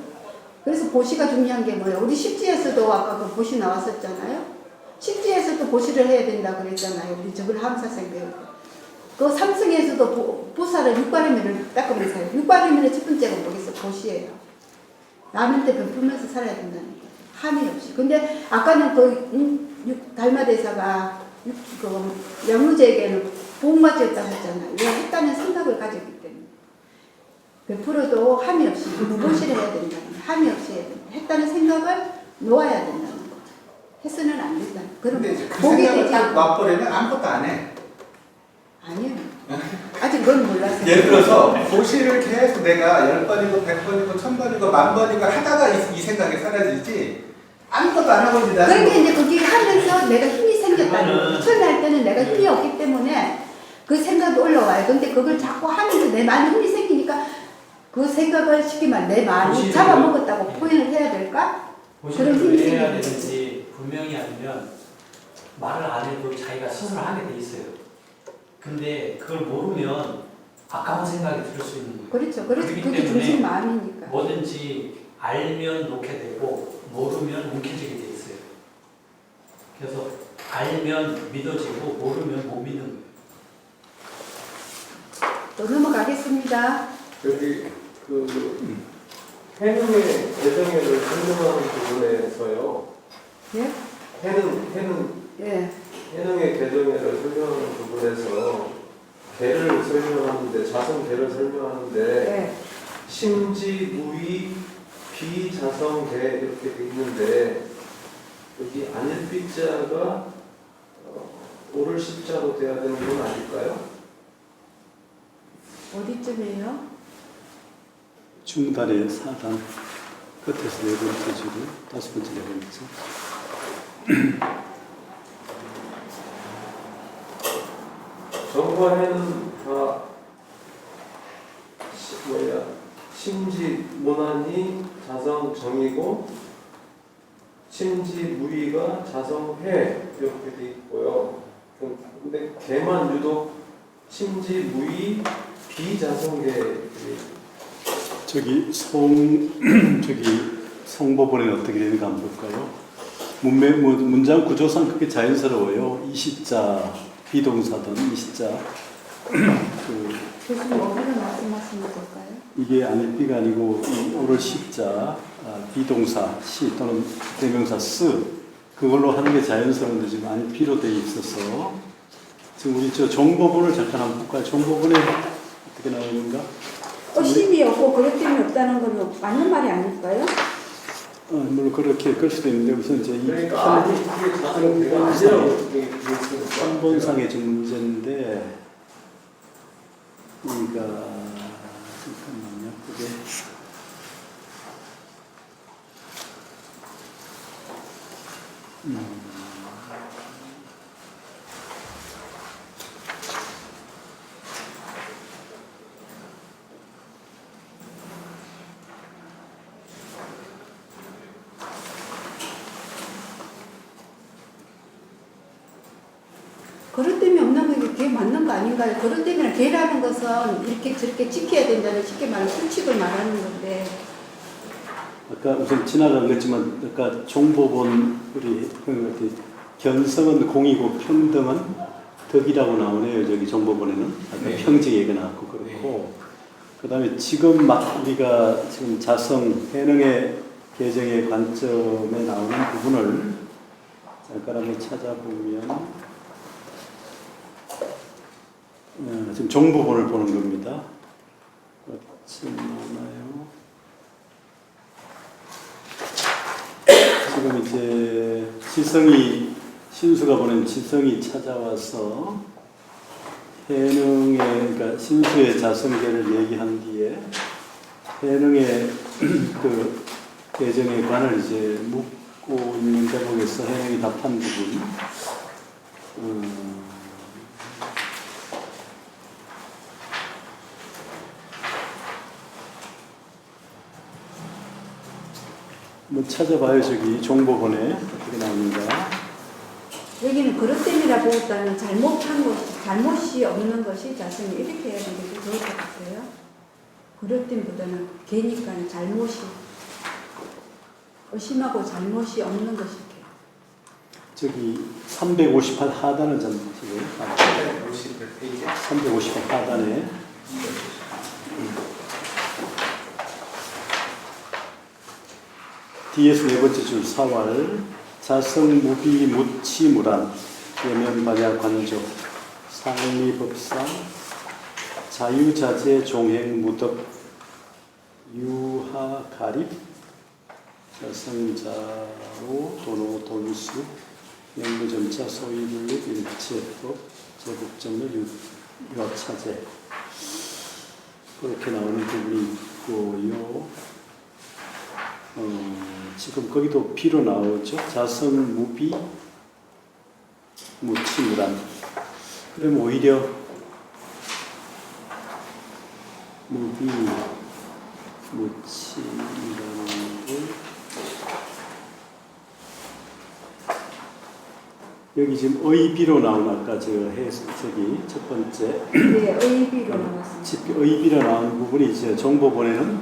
그래서 보시가 중요한 게 뭐예요? 우리 십지에서도 아까 그 보시 나왔었잖아요. 십지에서도 보시를 해야 된다 그랬잖아요. 우리 저걸 함사생 배울 때. 그 삼승에서도 보살을 육바리면을 닦으면서 해요. 육바리면의 첫 번째가 뭐겠어? 보시예요. 남한테 베풀면서 살아야 된다는 거예요. 한이 없이. 근데 아까는 그 달마대사가 양루제에게는 복맞이었다고 했잖아요. 왜 했다는 생각을 가졌기 때문에. 베풀어도 함이 없이 무보시를 해야 된다는 거예요. 함이 없이 해야 된다. 했다는 생각을 놓아야 된다는 거죠. 해서는 안 된다는 거예요. 그럼 근데 이제 그 복이 생각을 되지 딱 않고. 놔버리면 아무것도 안 해. 아니요. 아직 그건 몰랐어요. 예를 들어서 보시를 계속 내가 10번이고 100번이고 1000번이고 10,000번이고 하다가 이 생각이 사라지지 아무것도 안 하고 이제 나는 그러니까 이제 그게 하면서 내가 힘이 생겼다는 거예요. 처음에 할 때는 내가 힘이 없기 때문에 그 생각이 올라와요. 근데 그걸 자꾸 하면서 내 마음에 힘이 생기니까 그 생각을 시키면 내 마음이 잡아먹었다고 표현을 해야 될까? 그런 힘이 보시를 해야 생기는 되는지 분명히 아니면 말을 안 해도 자기가 스스로 하게 돼 있어요. 근데 그걸 모르면 아까운 생각이 들 수 있는 거예요. 그렇죠. 그래서 그렇기 그게 때문에 중심 마음이니까. 뭐든지 알면 놓게 되고 모르면 뭉켜지게 돼 있어요. 그래서 알면 믿어지고 모르면 못 믿는 거예요. 또 넘어가겠습니다. 여기 그 해능의 개정회를 설명하는 부분에서요. 예? 예. 해능의 개정회를 설명하는 부분에서 개를 설명하는데 자성개를 설명하는데 예. 심지 무의 비자성개 이렇게 돼 있는데 여기 안일비자가 오를 십자로 돼야 되는 건 아닐까요? 어디쯤이에요? 중단의 4단 끝에서 네 번째 줄에 5번째 네 번째. 정과해는 다 심지 모난이 자성 정이고 심지 무의가 자성 해 이렇게 돼 있고요. 근데 개만 유독 심지 무의 비자성계 저기 성법원에는 어떻게 되는가 한번 볼까요? 문장 구조상 그렇게 자연스러워요. 이시자 비동사든 이시자 교수님 어디를 말씀하시는 걸까요? 이게 안일비가 아니고 이 오를 시자 비동사 시 또는 대명사 쓰 그걸로 하는 게 자연스러운데 지금 안일비로 되어 있어서 지금 우리 저 종법원을 잠깐 한번 볼까요? 종법원에 어떻게 나오는가? 심이 없고 그것 때문에 없다는 건 맞는 말이 아닐까요? 물론 그렇게 끌 수도 있는데 우선 이제 이 그러니까 아니 그게 자성계가 아니라고 그게 한본상의 좀 문제인데 그러니까 잠깐만요. 그게 그것 때문에 없는 게 그게 맞는 거 아닌가요? 그것 때문에 개라는 것은 이렇게 저렇게 지켜야 된다는 쉽게 말하는 수칙을 말하는 건데 아까 우선 지나간 거지만 아까 종법원 우리 견성은 공이고 평등은 덕이라고 나오네요. 저기 종법원에는 아까 네. 평지 얘기가 나왔고 그렇고 그다음에 지금 막 우리가 지금 자성 해능의 개정의 관점에 나오는 부분을 잠깐 한번 찾아보면 지금 종부본을 보는 겁니다. 어찌 나오나요? 지금 이제 신수가 보낸 지성이 찾아와서 해능의 그러니까 신수의 자성계를 얘기한 뒤에 해능의 그 개정의 관을 이제 묻고 있는 대목에서 해능이 답한 부분. 한번 찾아봐요. 저기 종법원에 어떻게 나오는가. 여기는 그것 때문이라 보다는 잘못한 것이 잘못이 없는 것이 자성이 이렇게 해야 되는 게 좋을 것 같아요. 그것 때문보다는 개니까 잘못이 의심하고 잘못이 없는 것이 저기 358 하단을 좀 보세요. 50페이지 358 하단에 뒤에서 네 번째 줄 사활 자성 무비 무치무란 예면 발야 관조 상리법상 자유자재 종행 무덕 유하 가립 자성자로 도노 돈수 명부점자 소위분립 일체법 제국정을 유학차제 그렇게 나오는 부분이 있고요. 지금 거기도 비로 나오죠. 자성 무비 무치무란. 그럼 오히려 무비 무치무란을 여기 지금 의비로 나온 아까 저기 첫 번째 네, 의비로 나왔습니다. 의비로 나온 부분이 이제 종법원에는 네.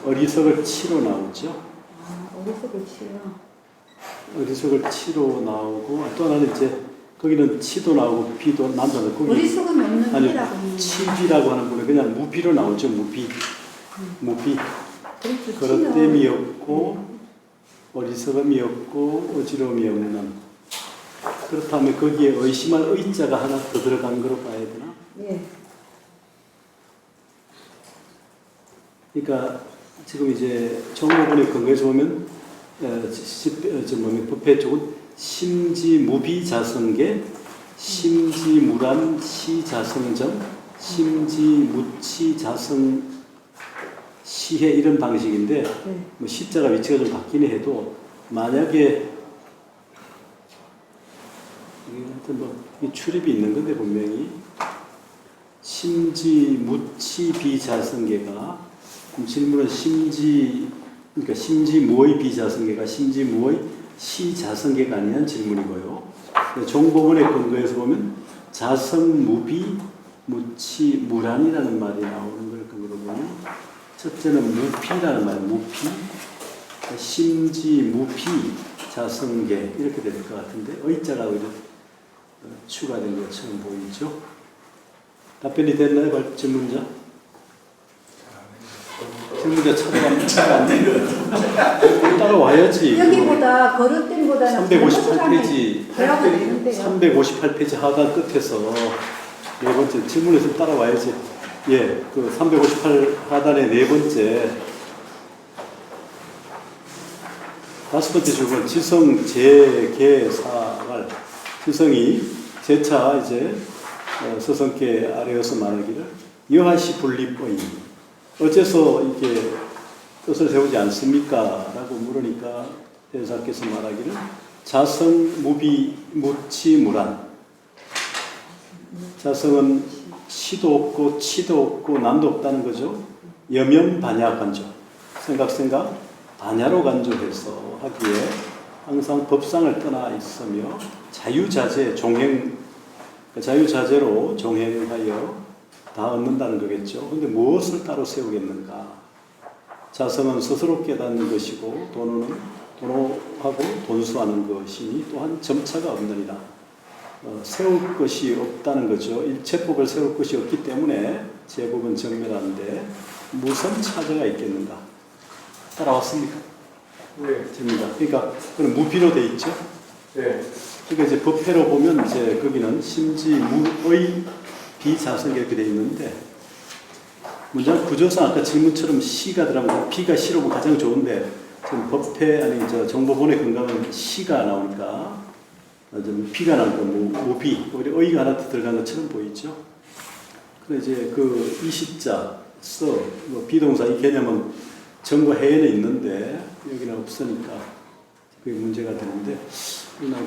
어리석을 치로 나오죠. 어리석을 치요. 어리석을 치로 나오고 또 하나는 이제 거기는 치도 나오고 비도 남자는 거기 어리석은 없는 아니 비라고 하는 치비라고 하는 분은 그냥 무비로 나오죠. 무비 그렇죠. 그릇됨이 없고 어리석음이 없고 어지러움이 없는 그렇다면 거기에 의심할 의자가 하나 더 들어간 거로 봐야 되나? 네. 그러니까 지금 이제 종목원의 근거에서 보면 부패 쪽은 심지 무비 자성계 심지무란 시자성정, 심지무치자성 시해 이런 방식인데 네. 뭐 시자가 위치가 좀 바뀌네 해도 만약에 이게 하여튼 뭐 이 출입이 있는 건데 분명히 심지무치비자성계가 질문은 그러니까 심지무의 비자성계가 심지무의 시자성계가 아니냐는 질문이고요. 종법원의 근거에서 보면 자성무비 무치무란이라는 말이 나오는 걸 근거로 보면 첫째는 무피라는 말, 무피, 심지무피 자성계 이렇게 될 것 같은데 의자가 오히려 추가된 것처럼 보이죠. 답변이 됐나요, 질문자? 질문자 찾아가면 따라와야지. 여기보다 거릇된보다는 358페이지 대화가 되는데요. 358페이지 하단 끝에서 네 번째 질문에서 따라와야지. 예, 그 358 하단의 네 번째 다섯 번째 줄은 지성 재계사갈 지성이 재차 이제 서성계 아래에서 말하기를 여하시 분립의 어째서 이게 뜻을 세우지 않습니까? 라고 물으니까 대사께서 말하기를 자성 무비 무치무란 자성은 시도 없고 치도 없고 남도 없다는 거죠. 여명 반야 간조 생각 반야로 간조해서 하기에 항상 법상을 떠나 있으며 자유자재 종행 자유자재로 종행하여 다 얻는다는 거겠죠. 근데 무엇을 따로 세우겠는가? 자성은 스스로 깨닫는 것이고 도노하고 돈수하는 것이니 또한 점차가 없느니라. 세울 것이 없다는 거죠. 일체법을 세울 것이 없기 때문에 제법은 정멸하는데 무슨 차저가 있겠는가? 따라왔습니까? 네. 됩니다. 그러니까 그는 무비로 돼 있죠. 네. 그러니까 이제 법회로 보면 이제 거기는 심지무의 비자성이 이렇게 돼 있는데 문장 구조상 아까 질문처럼 시가 들어가면 비가 시로 보면 가장 좋은데 지금 법회 아니 저 정보본에 근거하면 시가 나오니까 좀 비가 나오니까 무비 우리 의가 하나 들어간 것처럼 보이죠. 그래 이제 그 이시자 뭐 비동사 이 개념은 정과 해에는 있는데 여기는 없으니까 그게 문제가 되는데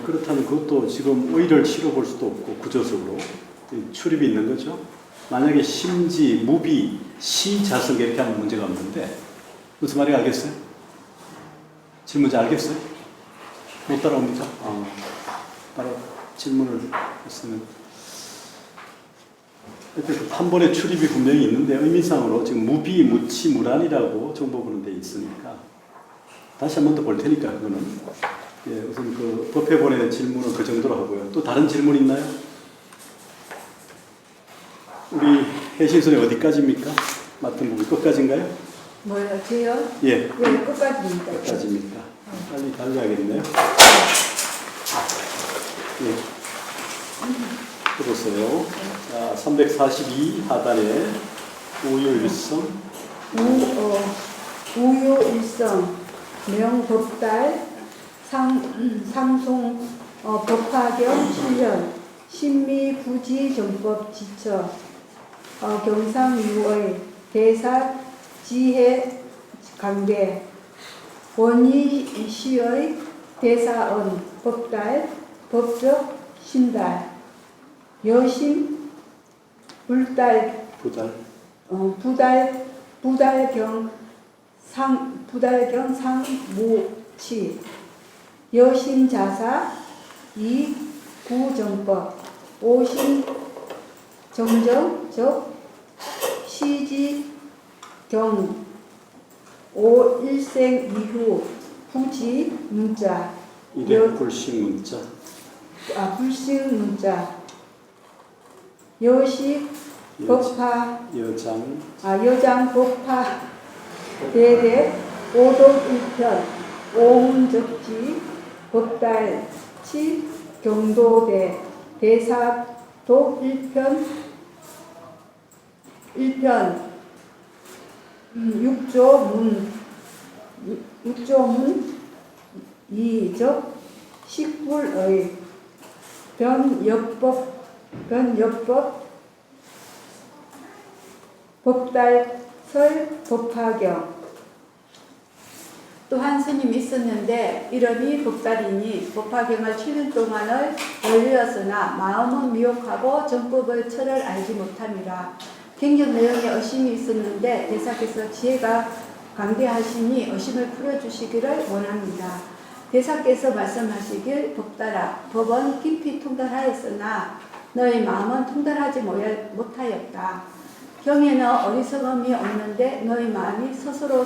그렇다면 그것도 지금 의를 실어 볼 수도 없고 구조적으로 출입이 있는 거죠. 만약에 심지, 무비, 시자성 이렇게 하면 문제가 없는데 무슨 말인지 알겠어요? 질문자 알겠어요? 못 따라옵니까? 따라 질문을 했으면 한 번의 출입이 분명히 있는데 의미상으로 지금 무비, 무치, 무란이라고 정보부는 돼 있으니까 다시 한 번 더 볼 테니까 그거는 예, 우선 그 법회본의 질문은 그 정도로 하고요. 또 다른 질문 있나요? 우리 해신선이 어디까지입니까? 맡은 부분 끝까지인가요? 뭐요? 저요? 예. 네, 끝까지입니다. 끝까지입니까? 빨리 달려야겠네요. 예. 해보세요. 자, 342 하단에 우유일성. 우유일성, 명법달, 상송, 법화경 7년, 신미부지정법 지처, 경상유의 대사 지혜 관계, 원희시의 대사언, 법달, 법적 신달, 여심, 불달, 부달경 상무치, 여심자사, 이구정법, 오심정정, 적 시지경, 오일생 이후, 부지 문자, 불식 문자. 불식 문자, 여식 법화, 여장 법화, 대대, 오독일편, 오문적지, 법달치, 경도대, 대사독 1편, 6조문, 이적, 식불의, 변역법, 법달설, 법화경. 또 한 스님이 있었는데 이름이 법달이니 법화경을 7년 동안을 열리었으나 마음은 미혹하고 정법의 철을 알지 못함이라. 경전 내용에 의심이 있었는데 대사께서 지혜가 강대하시니 의심을 풀어주시기를 원합니다. 대사께서 말씀하시길 법달아, 법은 깊이 통달하였으나 너의 마음은 통달하지 못하였다. 경에는 어리석음이 없는데 너의 마음이 스스로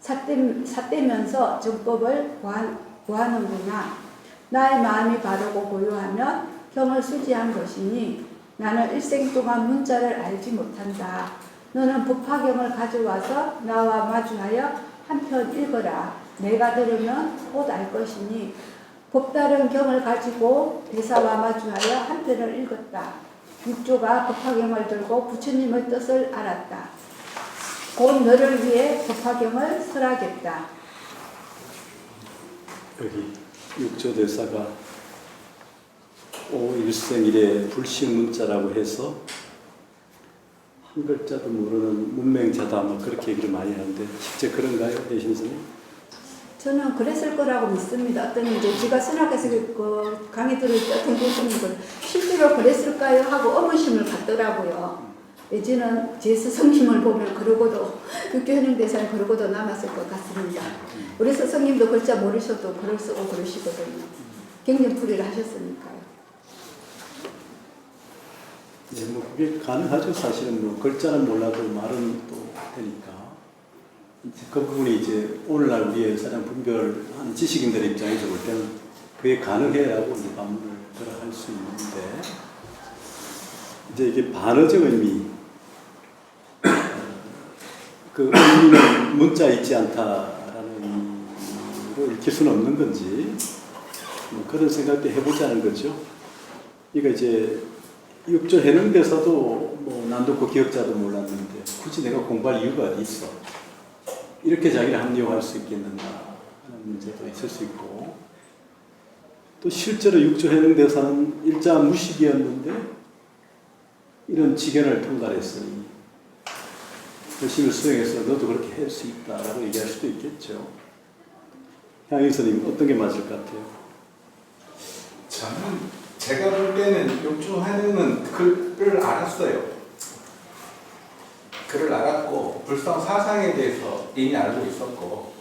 삿대면서 정법을 구하는구나. 나의 마음이 바르고 고요하면 경을 수지한 것이니 나는 일생 동안 문자를 알지 못한다. 너는 법화경을 가져와서 나와 마주하여 한편 읽어라. 내가 들으면 곧 알 것이니 법다른 경을 가지고 대사와 마주하여 한 편을 읽었다. 육조가 법화경을 들고 부처님의 뜻을 알았다. 곧 너를 위해 법화경을 설하겠다. 여기 육조 대사가 오 일생일의 불식 문자라고 해서 한 글자도 모르는 문맹자다 뭐 그렇게 얘기를 많이 하는데 실제 그런가요, 대신 스님? 저는 그랬을 거라고 믿습니다. 어떤 이제 제가 선악에서 그 강의 들을 때 어떤 교수님은 실제로 그랬을까요? 하고 의문심을 갖더라고요. 예전은 제 스승님을 보면 그러고도 육조현행 대사는 그러고도 남았을 것 같습니다. 우리 스승님도 글자 모르셔도 글을 쓰고 그러시거든요. 경전풀이를 하셨으니까요. 네, 뭐 그게 가능하죠. 사실은 뭐 글자는 몰라도 말은 또 되니까. 그 부분이 이제 오늘날 우리의 사랑 분별하는 지식인들의 입장에서 볼 때는 그게 가능해라고 이제 반문을 할 수 있는데 이제 이게 반어적 의미 그 의미는 문자 있지 않다라는 의미로 읽힐 수는 없는 건지 뭐 그런 생각도 해보자는 거죠. 그러니까 이제 육조 해능대사도 뭐 난독고 기억자도 몰랐는데 굳이 내가 공부할 이유가 어디 있어? 이렇게 자기를 합리화할 수 있겠는가 하는 문제도 있을 수 있고 또 실제로 육조 해능대사는 일자 무식이었는데 이런 지견을 통달했으니 열심히 수행해서 너도 그렇게 할 수 있다라고 얘기할 수도 있겠죠. 향일 스님 어떤 게 맞을 것 같아요? 저는 제가 볼 때는 육조 해능은 글을 알았어요. 글을 알았고 불성 사상에 대해서 이미 알고 있었고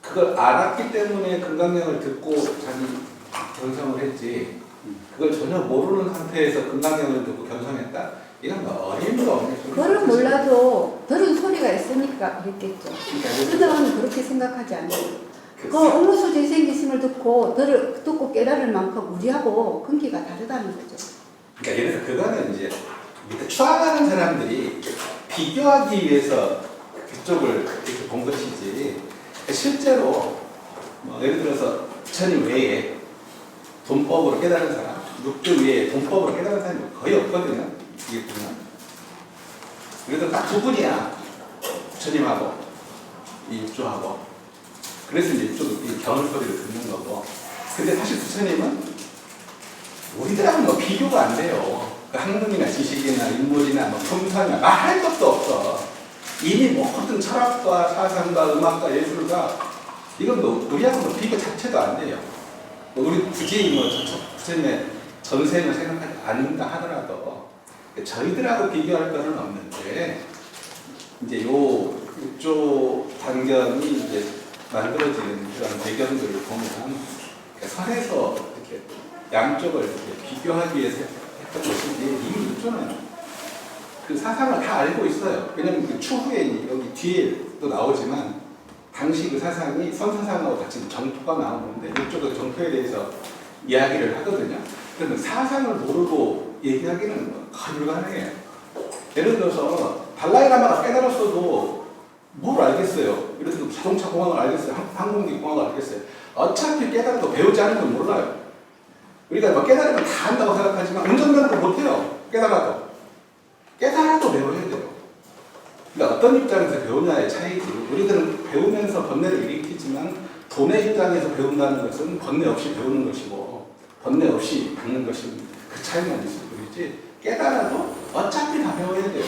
그걸 알았기 때문에 금강경을 듣고 자기 견성을 했지 그걸 전혀 모르는 상태에서 금강경을 듣고 견성했다? 이건 어림도 없는 그거는 몰라도 들은 소리가 있으니까 그랬겠죠. 쓰다는 그렇게 생각하지 않아요. 그 업무소재 생기심을 듣고 깨달을 만큼 우리하고 근기가 다르다는 거죠. 그러니까 예를 들어 그거는 이제 밑에 추앙하는 사람들이 비교하기 위해서 그쪽을 이렇게 본 것이지 실제로 뭐 예를 들어서 부처님 외에 돈법으로 깨달은 사람, 육조 외에 돈법으로 깨달은 사람이 거의 없거든요. 이게 보면 그래도 딱 두 분이야. 부처님하고 이 육조하고 그래서 이제 육조도 이 겨울 소리를 듣는 거고 근데 사실 부처님은 우리들하고는 뭐 비교가 안 돼요. 학문이나 지식이나 인물이나 뭐 품성이나 말할 것도 없어. 이미 모든 철학과 사상과 음악과 예술과 이건 우리하고는 비교 자체도 안 돼요. 우리 굳이 뭐 부처님의 전생을 생각하지 않는다 하더라도 저희들하고 비교할 거는 없는데 이제 요 육조 단견이 이제 만들어지는 그런 배경들을 보면 선에서 이렇게 양쪽을 이렇게 비교하기 위해서 했던 것인지 이미 육조는 그 사상을 다 알고 있어요. 왜냐면 그 추후에 여기 뒤에 또 나오지만 당시 그 사상이 선사상하고 같이 정토가 나오는데 육조도 정토에 대해서 이야기를 하거든요. 그러면 사상을 모르고 얘기하기는 거의 불가능해요. 예를 들어서 달라이라마가 깨달았어도 뭘 알겠어요? 예를 들어서 자동차 공학을 알겠어요? 항공기 공학을 알겠어요? 어차피 깨달아도 배우지 않은 건 몰라요. 우리가 뭐 깨달으면 다 한다고 생각하지만 운전면허도 못해요. 깨달아도 배워야 돼요. 그러니까 어떤 입장에서 배우냐의 차이지. 우리들은 배우면서 번뇌를 일으키지만 돈의 입장에서 배운다는 것은 번뇌 없이 배우는 것이고 번뇌 없이 받는 것이 그 차이만 있을 뿐이지 깨달아도 어차피 다 배워야 돼요.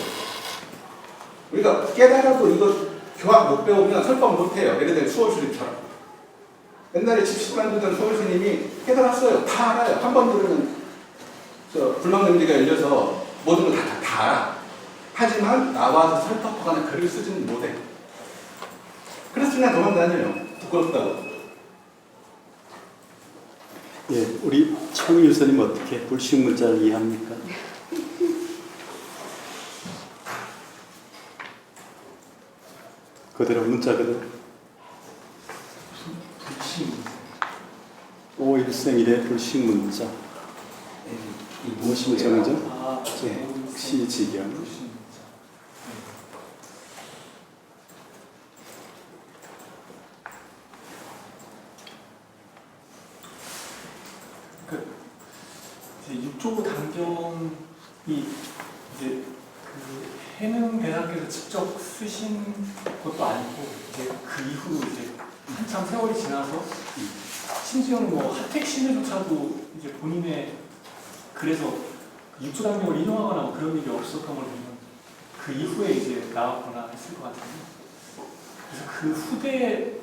우리가 깨달아도 이거 교학 못 배우면 설법 못 해요. 예를 들어 수호수립처럼. 옛날에 집시 만들던 수호스님이 깨달았어요. 다 알아요. 한 번 들으면 불망능지가 열려서 모든 걸 다 알아. 하지만 나와서 설법하거나 글을 쓰지는 못해. 그래서 그냥 도망다녀요. 부끄럽다고. 예, 우리 청일 스님 어떻게 불식 문자를 이해합니까? 그대로 문자 그대로. 불신. 5일생일의 불식 문자. 이 무엇이면 정정? 아, 시지경. 불신. 이제 육조 단경이 이제 그 해능 대사께서 직접 쓰신 것도 아니고 이제 그 이후 이제 한참 세월이 지나서 심지어는 뭐 하택 신에조차도 이제 본인의 그래서 육조 단경을 인용하거나 뭐 그런 일이 없었던 걸 보면 그 이후에 이제 나왔거나 했을 것 같아요. 그래서 그 후대에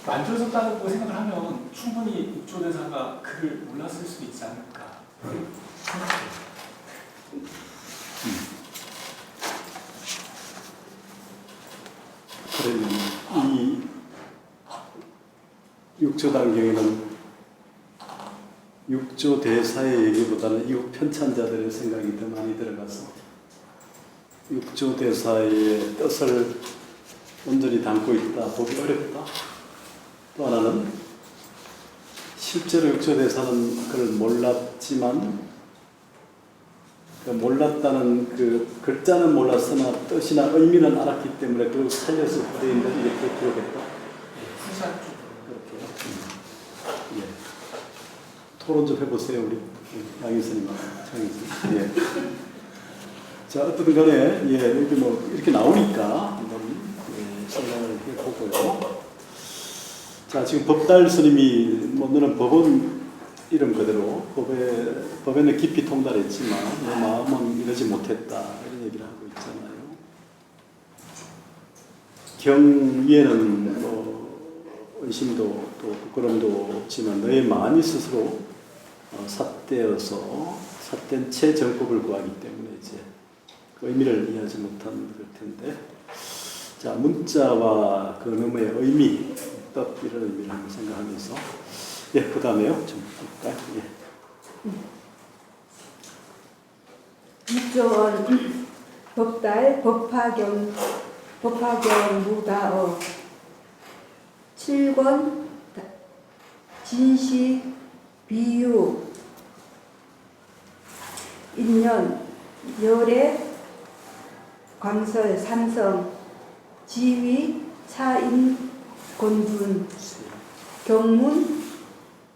만들어졌다고 생각을 하면 충분히 육조 대사가 그를 몰랐을 수도 있지 않을까 생각해요. 그러면 이 육조 단경에는 육조 대사의 얘기보다는 이후 편찬자들의 생각이 더 많이 들어가서 육조 대사의 뜻을 온전히 담고 있다 보기 어렵다. 또 하나는 실제로 육조 대사는 그걸 몰랐지만 그 몰랐다는 그 글자는 몰랐으나 뜻이나 의미는 알았기 때문에 그걸 살려서 후대인들이 이렇게 기록했다. 후사 쪽. 그렇게. 예. 토론 좀 해보세요, 우리 양희선님하고 장희선. 예. 자, 어쨌든 간에, 예, 이렇게 뭐, 이렇게 나오니까 한번 생각을 해보고요. 자, 지금 법달 스님이, 뭐, 너는 법은 이름 그대로, 법에는 깊이 통달했지만, 내 마음은 이러지 못했다. 이런 얘기를 하고 있잖아요. 경 위에는 의심도 또 부끄럼도 없지만 너의 마음이 스스로 삿되어서 삿된 채 정법을 구하기 때문에 이제 그 의미를 이해하지 못한 그럴 텐데, 자 문자와 그 놈의 의미, 뜻 이런 의미를 한번 생각하면서 그 다음에요 좀 볼까요? 육조원 법달 법화경 무다어 7권 진시 비유 인연 열애 광설 삼성 지위 차인 건준 경문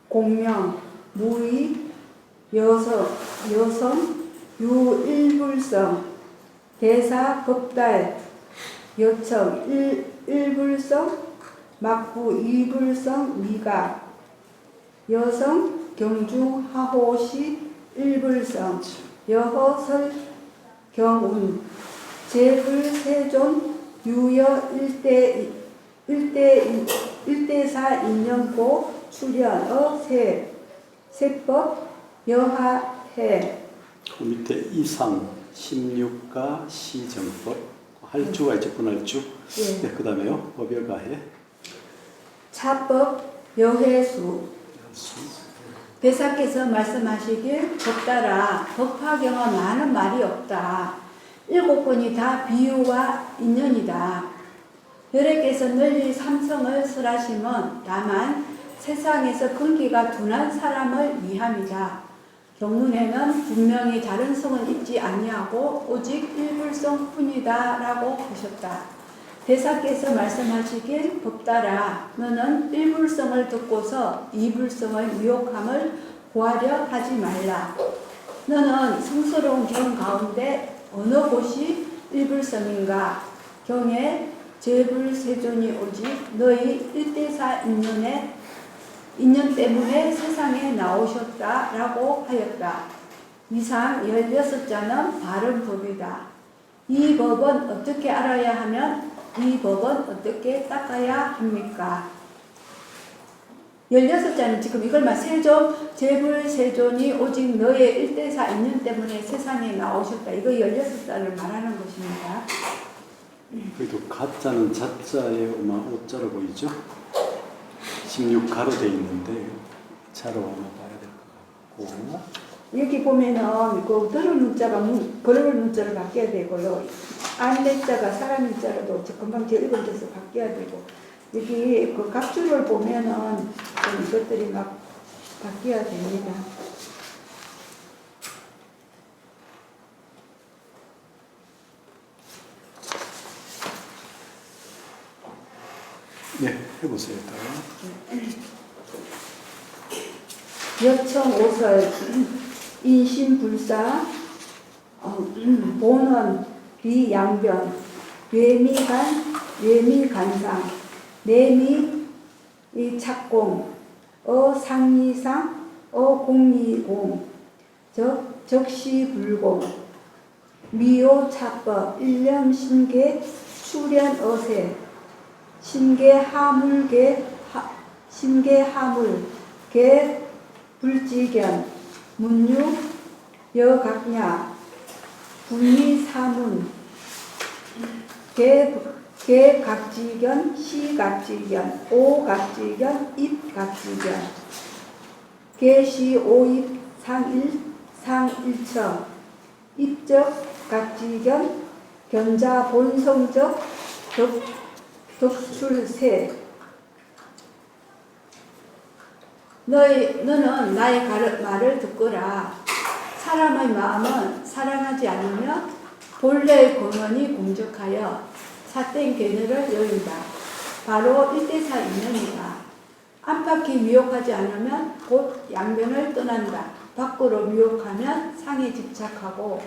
공명 무의 여성 유일불성 대사 법달 여청 일불성 막부 이불성 미각 여성 경중 하호시 일불성 여허설 경운 제불 세존 유여 일대사 인연고 출연어 세법 여하해 그 밑에 이상 16가 시정법 할주가 있죠. 분할주. 예. 그 다음에요 법여가해 차법 여해수 대사께서 말씀하시길 법따라 법화경은 많은 말이 없다. 7권이 다 비유와 인연이다. 혈액께서 널리 삼성을 설하심은 다만 세상에서 근기가 둔한 사람을 위함이다. 경문에는 분명히 다른 성은 있지 아니하고 오직 일불성 뿐이다 라고 하셨다. 대사께서 말씀하시길 법따라 너는 일불성을 듣고서 이불성을 유혹함을 구하려 하지 말라. 너는 성스러운 경 가운데 어느 곳이 일불성인가? 경에 제불세존이 오직 너희 일대사 인연에 인연 때문에 세상에 나오셨다라고 하였다. 이상 16자는 바른 법이다. 이 법은 어떻게 알아야 하면 이 법은 어떻게 닦아야 합니까? 16자는 지금 이걸만 세존, 재불 세존이 오직 너의 1대4 인연 때문에 세상에 나오셨다. 이거 16자를 말하는 것입니다. 그래도 가짜는 자자에 아마 오자로 보이죠? 16가로 되어 있는데 자로 아마 봐야 될 것 같고 여기 보면은 그 들을 문자가 걸을 문자로 바뀌어야 되고요. 안내자가 사람 문자로도 금방 제 읽은 데서 바뀌어야 되고 여기 그 각주를 보면은 좀 이것들이 막 바뀌어야 됩니다. 네, 해보세요. 여청오설 인신불사 본원 비양변 외미간상 내미 착공 상리상 공리공 적시불공 미오차법 일념신계 수련어세 신계하물계 신계하물 계 불지견 문유 여각냐 분리사문 개각지견 시각지견 오각지견 입각지견 개시오입 상일처 입적각지견 견자본성적 덕출세 너는 나의 말을 듣거라. 사람의 마음은 사랑하지 않으면 본래의 근원이 공적하여 삿된 계뇌를 여인다. 바로 1대4 인연이다. 안팎이 미혹하지 않으면 곧 양변을 떠난다. 밖으로 미혹하면 상에 집착하고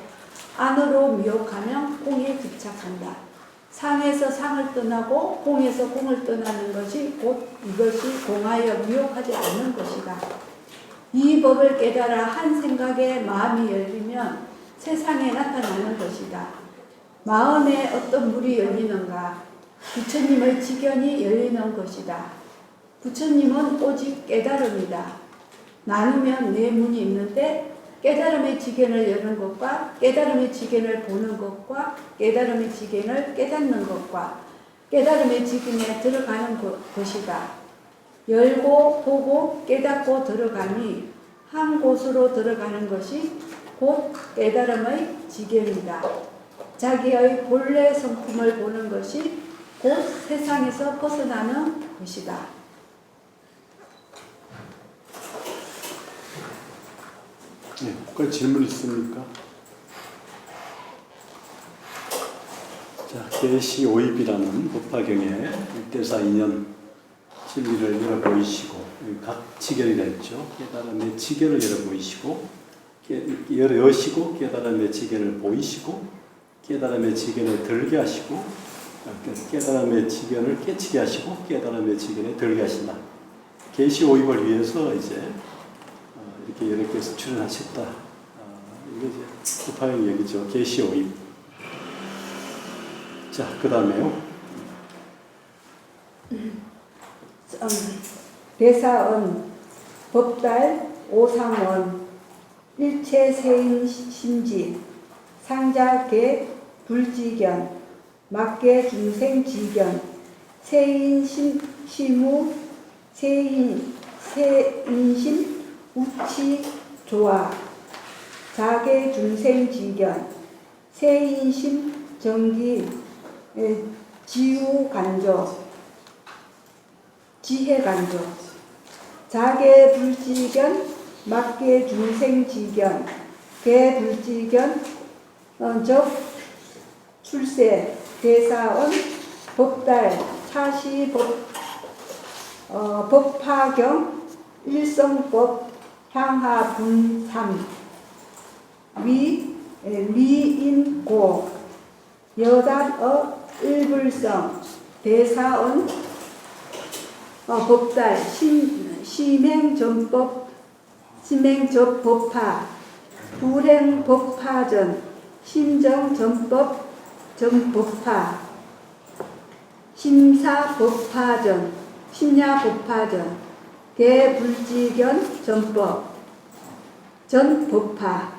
안으로 미혹하면 공에 집착한다. 상에서 상을 떠나고 공에서 공을 떠나는 것이 곧 이것이 공하여 미혹하지 않는 것이다. 이 법을 깨달아 한 생각에 마음이 열리면 세상에 나타나는 것이다. 마음에 어떤 물이 열리는가? 부처님의 지견이 열리는 것이다. 부처님은 오직 깨달음이다. 나누면 네 문이 있는데 깨달음의 지견을 여는 것과 깨달음의 지견을 보는 것과 깨달음의 지견을 깨닫는 것과 깨달음의 지견에 들어가는 것이다. 열고 보고 깨닫고 들어가니 한 곳으로 들어가는 것이 곧 깨달음의 지견이다. 자기의 본래 성품을 보는 것이 곧 세상에서 벗어나는 것이다. 네, 그 질문 있습니까? 자, 계시오입이라는 법화경에 1대4 인연 진리를 열어 보이시고 각 지견이라 했죠. 깨달음의 지견을 열어 보이시고 여시고 깨달음의 지견을 보이시고 깨달음의 지견을 들게 하시고 깨달음의 지견을 깨치게 하시고 깨달음의 지견에 들게 하신다. 계시오입을 위해서 이제 이렇게 여러 개에서 출연하셨다. 이게 이제 법화경 얘기죠. 계시오입. 자, 그 다음에요. 대사은 법달 오상원 일체세인심지 상자계 불지견 막계 중생지견 세인심시무 세인심 우치조화 자계 중생지견 세인심 정기 지우간조 지혜간조 자계 불지견 막계 중생지견 개불지견 적 출세 대사원 법달 차시법 법화경 일성법 향하분삼 미인고 여단어 일불성 대사원 법달, 심행전법, 심행전법파, 불행법파전, 심정전법, 정법파, 심사법파전, 심야법파전, 개불지견 전법, 전법파,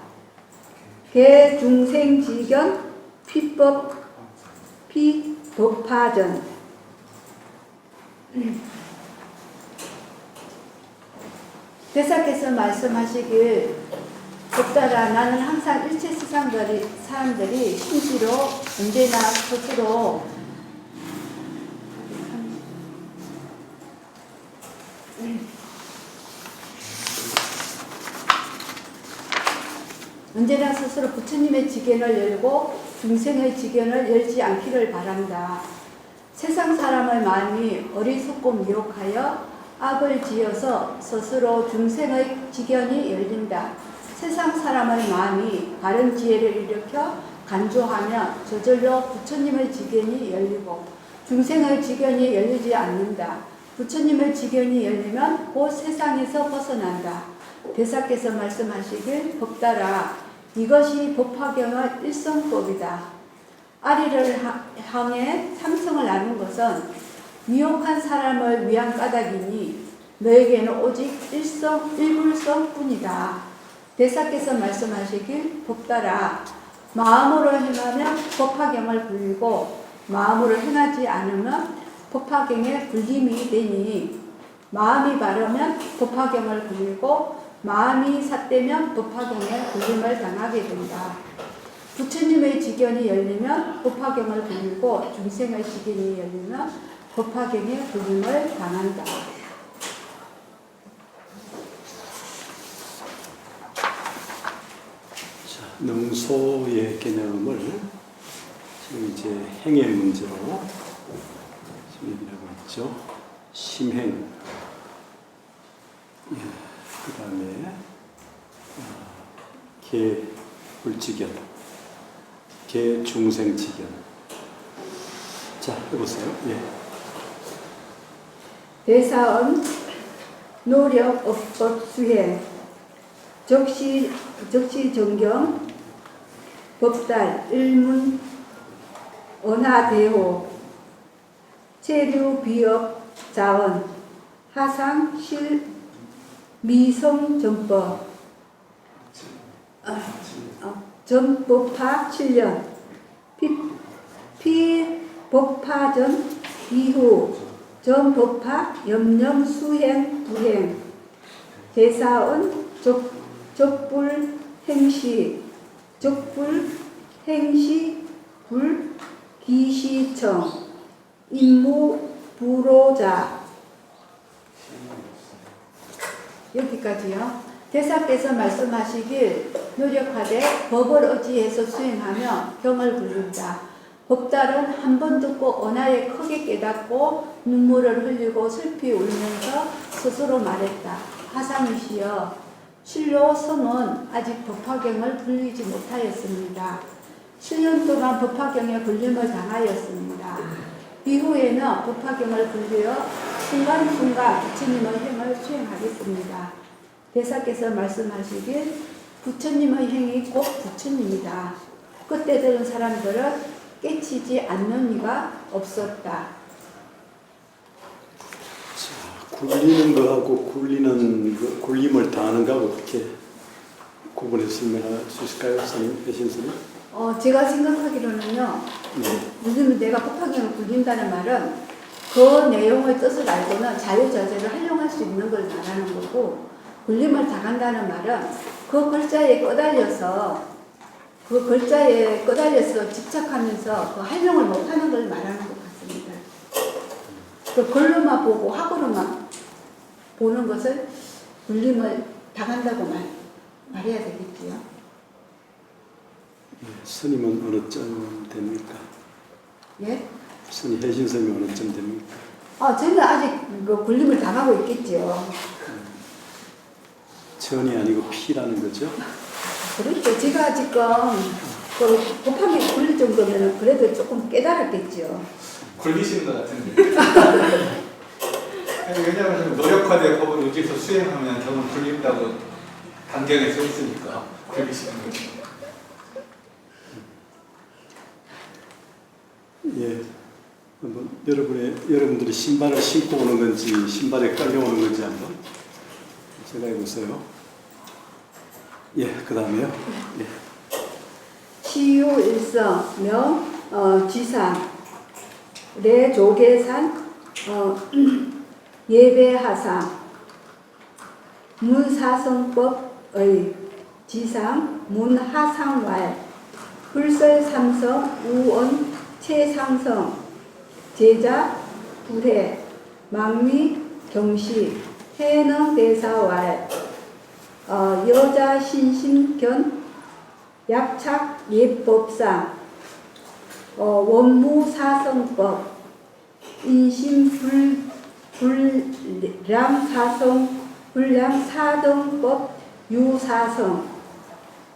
개중생지견 피법파전. 대사께서 말씀하시길 법따라 나는 항상 일체 사람들이 심지로 언제나 스스로 언제나 스스로 부처님의 지견을 열고 중생의 지견을 열지 않기를 바란다. 세상 사람의 마음이 어리석고 미혹하여 악을 지어서 스스로 중생의 지견이 열린다. 세상 사람의 마음이 바른 지혜를 일으켜 간조하며 저절로 부처님의 지견이 열리고 중생의 지견이 열리지 않는다. 부처님의 지견이 열리면 곧 세상에서 벗어난다. 대사께서 말씀하시길 법따라 이것이 법화경의 일성법이다. 아리를 향해 삼성을 나눈 것은 미혹한 사람을 위한 까닭이니 너에게는 오직 일불성뿐이다. 대사께서 말씀하시길 법따라 마음으로 행하면 법화경을 굴리고 마음으로 행하지 않으면 법화경에 굴림이 되니 마음이 바르면 법화경을 굴리고 마음이 삿되면 법화경에 굴림을 당하게 된다. 부처님의 지견이 열리면 법화경을 굴리고 중생의 지견이 열리면 법화경에 굴림을 당한다. 자, 능소의 개념을 지금 이제 행의 문제로 지금 얘기를 하고 있죠. 심행, 예, 그 다음에 개불지견, 개중생지견. 자, 해보세요. 예. 대사은 노력, 업법, 수행, 적시 정경, 법달, 일문, 언하대호, 체류, 비업, 자원, 하상, 실, 미성, 전법, 전법파, 7년, 피법파전, 이후, 전법파, 염념, 수행, 부행, 대사은, 적불, 행시, 적불, 행시, 불, 기시청, 임무, 불호자. 여기까지요. 대사께서 말씀하시길 노력하되 법을 의지해서 수행하며 경을 굴린다. 법달은 한 번 듣고 언하에 크게 깨닫고 눈물을 흘리고 슬피 울면서 스스로 말했다. 하상이시여, 실로 성은 아직 법화경을 굴리지 못하였습니다. 7년 동안 법화경에 굴림을 당하였습니다. 이후에는 법화경을 굴려 순간순간 부처님의 행을 수행하겠습니다. 대사께서 말씀하시길 부처님의 행이 곧 부처님이다. 그때 들은 사람들은 깨치지 않는 이가 없었다. 자, 굴리는 거하고 굴림을 당하는 거하고 어떻게 구분해서 설명할 수 있을까요, 선생님, 배신 선생님? 제가 생각하기로는요. 네. 요즘 내가 법화경을 굴린다는 말은 그 내용의 뜻을 알고는 자유자재를 활용할 수 있는 걸 말하는 거고, 굴림을 당한다는 말은 그 글자에 꺼달려서 집착하면서 그 활용을 못하는 걸 말하는 것 같습니다. 그 글로만 보고 학으로만 보는 것을 굴림을 당한다고 말해야 되겠지요. 예, 스님은 어느 점 됩니까? 예? 스님, 혜신 스님은 어느 점 됩니까? 저는 아직 그 굴림을 당하고 있겠죠. 천이 아니고 피라는 거죠? 그렇죠. 제가 지금 그 법화경 굴릴 정도면 그래도 조금 깨달았겠죠. 굴리시는 것 같은데. 왜냐하면 노력화된 법을 의지해서 수행하면 경은 불린다고 단경에 써 있으니까 불리시는 거죠. 예. 한번 여러분들이 신발을 신고 오는 건지 신발에 깔려오는 건지 한번 제가 해보세요. 예, 그 다음에요. 예. 치유일성 지상 레조계산 예배하상 문사성법의 지상 문하상왈 불설삼성 우언 최상성 제자 불해 망미 경시 해능대사왈 여자 신심견 약착 예법상 원무사성법 인심 불량사성 불량사등법 유사성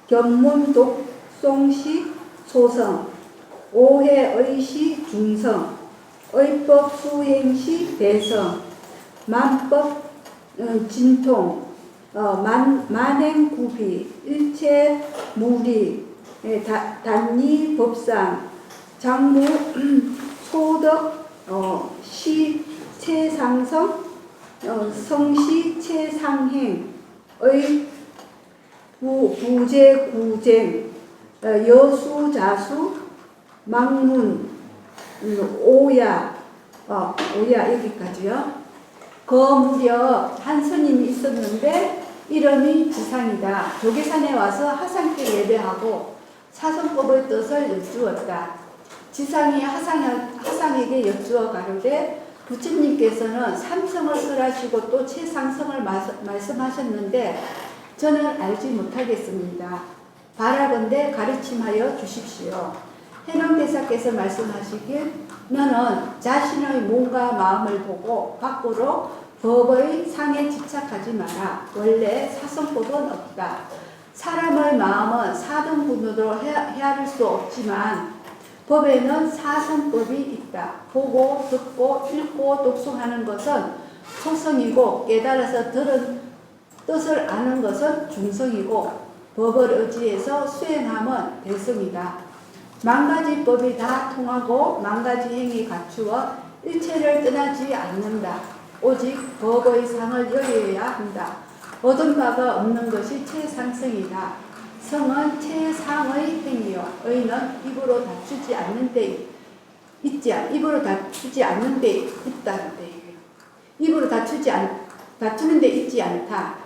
견문독송시 소성 오해의시 중성 의법 수행시 대성 만법 진통 만행구비 일체 무리 단리 법상 장무 소덕 시 최상성 성시 최상행 의 부재구쟁 여수자수 망문 오야 여기까지요. 그 무렵 한 스님이 있었는데 이름이 지상이다. 조계산에 와서 하상께 예배하고 사성법의 뜻을 여쭈었다. 지상이 하상에게 여쭈어 가로되 부처님께서는 삼성을 설하시고 또 최상성을 말씀하셨는데 저는 알지 못하겠습니다. 바라건대 가르침하여 주십시오. 해능대사께서 말씀하시길 너는 자신의 몸과 마음을 보고 밖으로 법의 상에 집착하지 마라. 원래 사성법은 없다. 사람의 마음은 사등분으로 헤아릴 수 없지만 법에는 사성법이 있다. 보고 듣고 읽고 독송하는 것은 소성이고 깨달아서 들은 뜻을 아는 것은 중성이고 법을 의지해서 수행함은 대성이다. 만가지 법이 다 통하고 만가지 행위 갖추어 일체를 떠나지 않는다. 오직 법의 상을 여여야 한다. 얻은 바가 없는 것이 최상성이다. 성은 최상의 행위요. 의는 입으로 다투지 않는 데 입으로 다투지 않는 데 있다는데 입으로 다투는 데 있지 않다.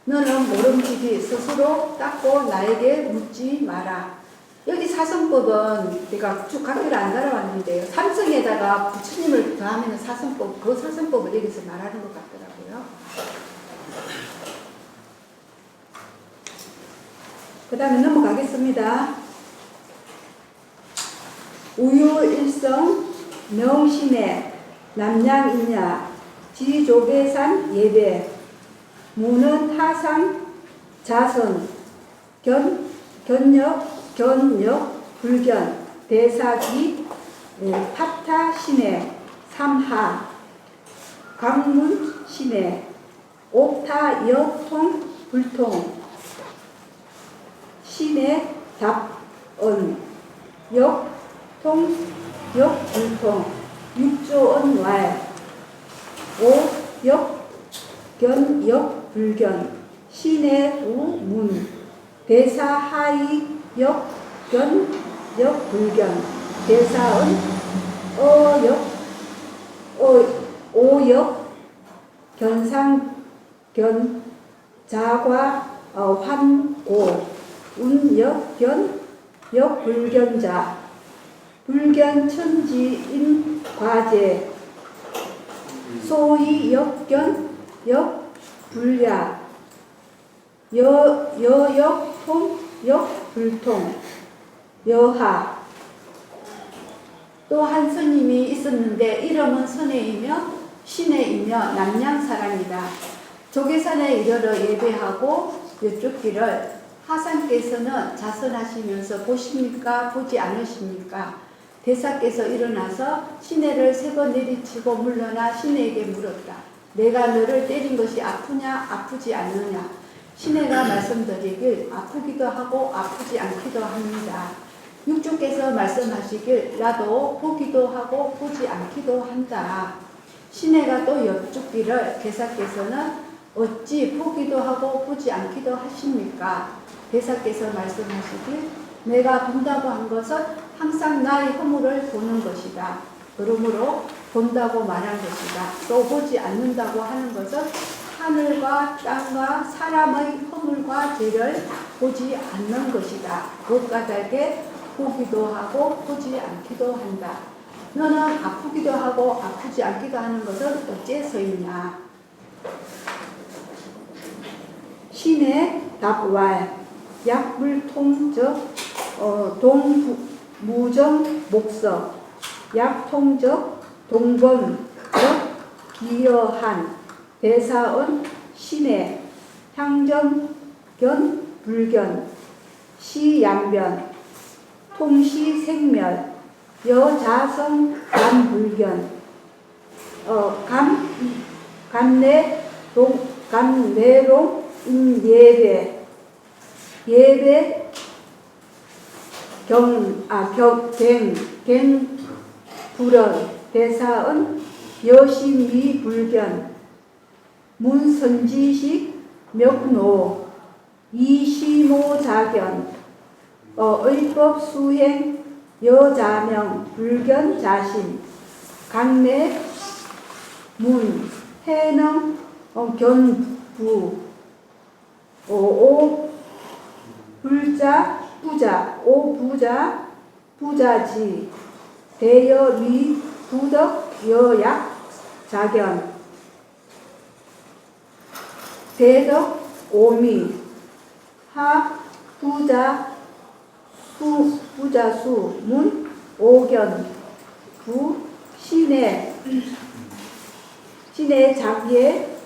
너는 모름지기 스스로 닦고 나에게 묻지 마라. 여기 사성법은 제가 쭉 학교를 안 따라왔는데요. 삼성에다가 부처님을 더하면 사성법, 그 사성법을 여기서 말하는 것 같더라고요. 그 다음에 넘어가겠습니다. 우유일성 명심해 남양이냐 지조계산 예배 무는 하상 자선 견역 불견 대사기 파타 신해 삼하 강문 신해 옥타 여통 불통 신해 답언 역통 역불통 육조언 왈 오역견 역불견 신해 우문 대사하이 역견 역불견 대사은 오역 견상견 자과 환고 운역견 역불견자 불견천지인 과제 소위 역견 역불야 여역통 역불통 여하 또 한 스님이 있었는데 이름은 선해이며 신해이며 남양 사람이다. 조계산에 이르러 예배하고 여쭙기를 하상께서는 자선하시면서 보십니까? 보지 않으십니까? 대사께서 일어나서 신해를 3번 내리치고 물러나 신해에게 물었다. 내가 너를 때린 것이 아프냐 아프지 않느냐. 시내가 말씀드리길 아프기도 하고 아프지 않기도 합니다. 육주께서 말씀하시길 나도 보기도 하고 보지 않기도 한다. 시내가 또 여쭙기를 대사께서는 어찌 보기도 하고 보지 않기도 하십니까? 대사께서 말씀하시길 내가 본다고 한 것은 항상 나의 허물을 보는 것이다. 그러므로 본다고 말한 것이다. 또 보지 않는다고 하는 것은 하늘과 땅과 사람의 허물과 죄를 보지 않는 것이다. 그것과 달게 보기도 하고 보지 않기도 한다. 너는 아프기도 하고 아프지 않기도 하는 것은 어째서이냐? 신의 답왈 약불통적 동무정 목석 약통적 동범적 기여한 대사은 신의 향정견 불견 시양변 통시생멸 여자성 간불견 감내롱 예배 갱불언 대사은 여심위불견 문선지식 멱노 이시모자견 의법수행 여자명 불견 자신 강내 문 해능 견부 오 불자 부자 오부자 부자지 대여 위 부덕 여약 자견 대덕 오미 하 부자 부자수 문 오견 부 신의 자기의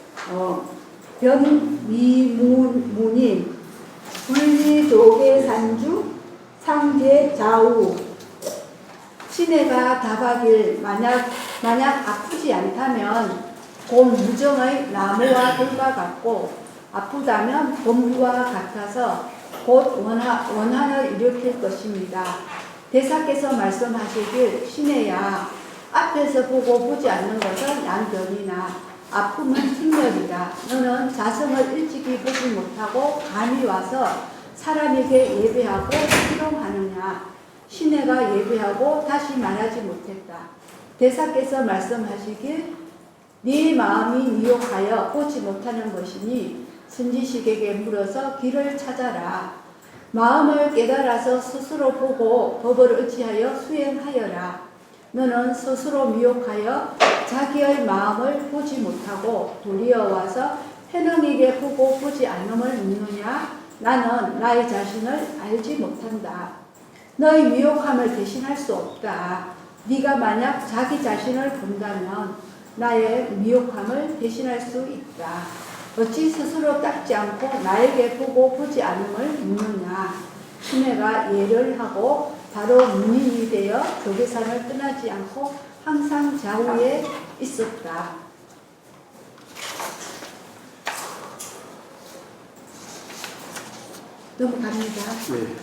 변미문인 분리조계산주 상제좌우 신혜가 답하길 만약 아프지 않다면 곧 무정의 나무와 돌과 같고 아프다면 범부와 같아서 곧 원한을 일으킬 것입니다. 대사께서 말씀하시길 신혜야 앞에서 보고 보지 않는 것은 양변이나 아픔은 생멸이다. 너는 자성을 일찍이 보지 못하고 감이 와서 사람에게 예배하고 희롱하느냐. 신혜가 예배하고 다시 말하지 못했다. 대사께서 말씀하시길 네 마음이 미혹하여 보지 못하는 것이니 선지식에게 물어서 길을 찾아라. 마음을 깨달아서 스스로 보고 법을 의지하여 수행하여라. 너는 스스로 미혹하여 자기의 마음을 보지 못하고 도리어 와서 해능에게 보고 보지 않음을 묻느냐? 나는 나의 자신을 알지 못한다. 너의 미혹함을 대신할 수 없다. 네가 만약 자기 자신을 본다면 나의 미혹함을 대신할 수 있다. 어찌 스스로 닦지 않고 나에게 보고 보지 않음을 묻느냐. 신혜가 예를 하고 바로 문인이 되어 조계산을 떠나지 않고 항상 좌우에 있었다. 넘어갑니다. 네.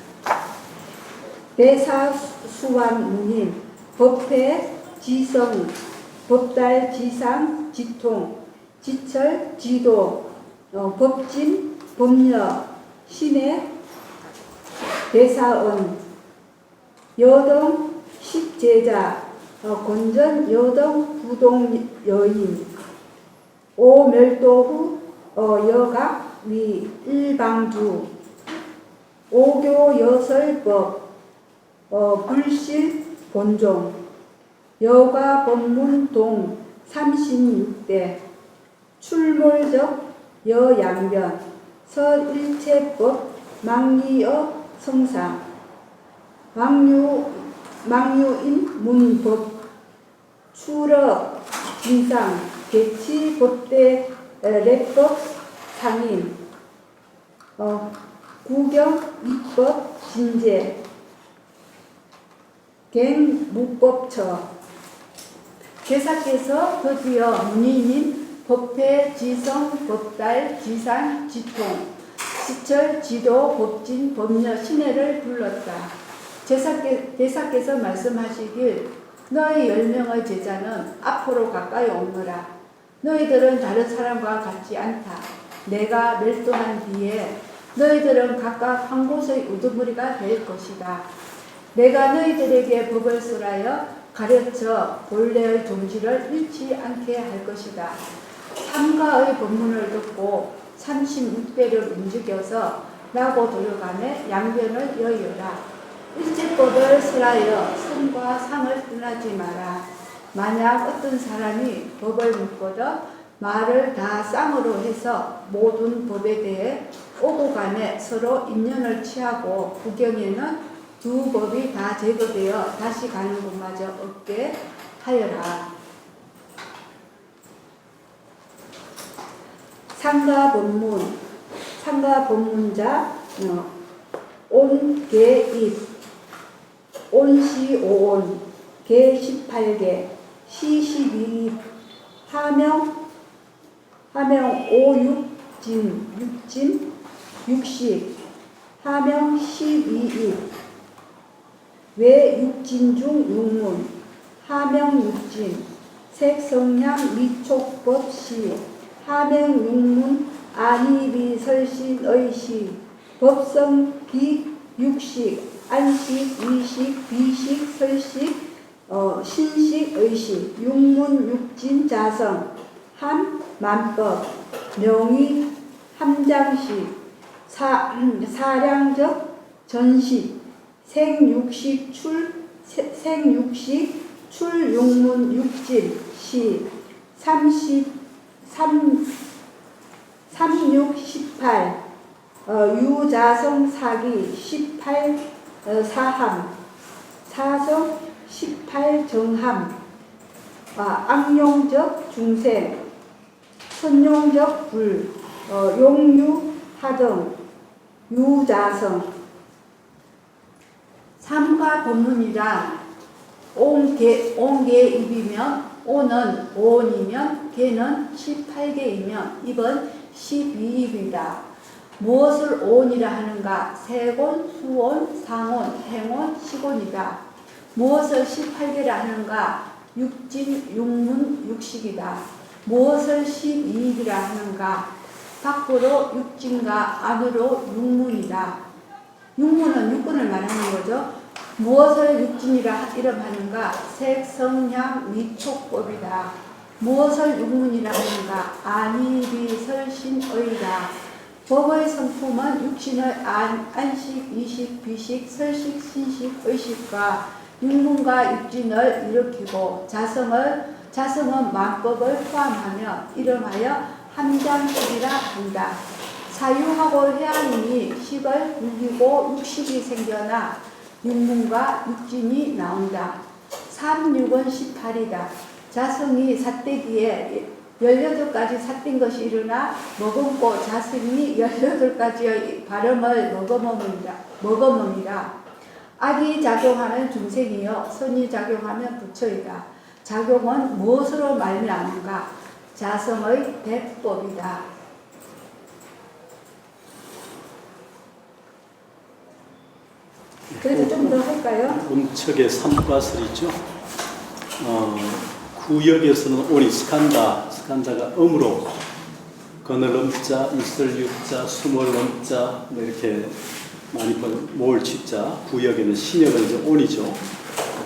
대사수완 문인 법회 지성 법달 지상 지통 지철 지도 법진 법녀 신의 대사원 여동 십제자 권전 여동 부동 여인 오멸도후 여각 위 일방주 오교 여설법 불실 본종 여가 법문동 36대 출몰적 여양변 서일체법 망리어 성상 망유인 문법 출어 진상 개치법대 랩법 상인 구경 입법 진제 갱무법처 대사께서 드디어 문인인 법회, 지성, 법달, 지산, 지통, 시철, 지도, 법진, 법녀, 신해를 불렀다. 대사께서 말씀하시길 너희 10명의 제자는 앞으로 가까이 오너라. 너희들은 다른 사람과 같지 않다. 내가 멸도한 뒤에 너희들은 각각 한 곳의 우두머리가 될 것이다. 내가 너희들에게 법을 설하여 가르쳐 본래의 종지를 잃지 않게 할 것이다. 삼가의 법문을 듣고 36배를 움직여서 라고 돌아가며 양변을 여의어라. 일제법을 설하여 승과 상을 떠나지 마라. 만약 어떤 사람이 법을 묻거든 말을 다 쌍으로 해서 모든 법에 대해 오고 가며 서로 인연을 취하고 구경에는 두 법이 다 제거되어 다시 가는 곳마저 없게 하여라. 상가 법문자 온계입 온시 5온 계 18개 시 12입 하명 5육진 60 하명 12입 외 육진 중 육문 하명 육진 색성향 미촉법시 하명 육문 아니비 설신 의시 법성 기 육식 안식 위식 비식 설식 신식 의식 육문 육진 자성 함 만법 명의 함장식 사량적 전식 생육식 출 육문 육진 시 36, 18 유자성 사기 18 사함 사성 18 정함 악용적 중생 선용적 불 용유 하등 유자성 삼가 법문이라 온계입이면 오는 5원이면 개는 18개이면 입은 12입이다. 무엇을 오온이라 하는가? 세곤, 수온, 상온, 행온, 시곤이다. 무엇을 18개라 하는가? 육진, 육문, 육식이다. 무엇을 12입이라 하는가? 밖으로 육진과 안으로 육문이다. 육문은 육군을 말하는 거죠. 무엇을 육진이라 이름하는가? 색, 성향, 미촉법이다. 무엇을 육문이라 하는가? 안이비, 설신, 의다. 법의 성품은 육신의 안식, 이식, 비식, 설식, 신식, 의식과 육문과 육진을 일으키고 자성은 만법을 포함하며 이름하여 함장식이라 한다. 사유하고 해안이니 식을 굴리고 육식이 생겨나 육문과 육진이 나온다. 36은 18이다. 자성이 삿대기에 18가지 삿댄 것이 일어나 머금고 자성이 18가지의 발음을 머금음이라. 악이 작용하면 중생이요 선이 작용하면 부처이다. 작용은 무엇으로 말미암은가? 자성의 대법이다. 그래서 좀 더 할까요? 음척의 삼과설이죠. 구역에서는 오니 스칸자가 음으로 건을 음자, 있을 육자, 숨을 음자 이렇게 많이 모을 치자. 구역에는 신역은 이제 온이죠.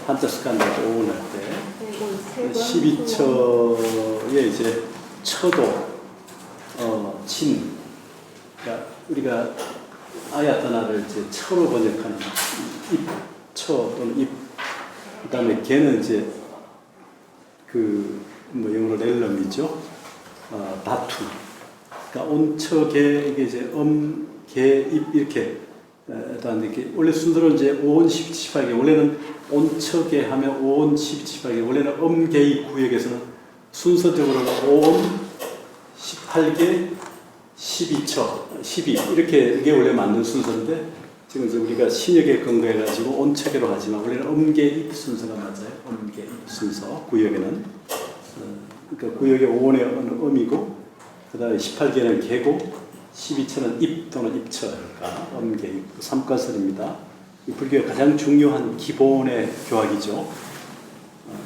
한자 스칸자가 오온할 때 12처에 이제 처도 진 그러니까 우리가 아야타나를 이제 처로 번역하는 입처 또는 입 그다음에 개는 이제 뭐 영어로 렐럼이죠. 다투. 그러니까 온처개 이게 이제 개, 입 이렇게 이렇게 원래 순서로 이제 5온 18개 원래는 온처개 하면 5온 18개 원래는 개입 구역에서는 순서적으로 5온 18개 12처 12 이렇게 이게 원래 맞는 순서인데 지금 이제 우리가 신역에 근거해가지고 온처개로 하지만 원래는 개입 순서가 맞아요. 개입 순서 구역에는 그러니까 구역의 5원의 음이고 그 다음에 18개는 개고 12처는 입 또는 입처가 음계, 삼가설입니다. 이 불교의 가장 중요한 기본의 교학이죠.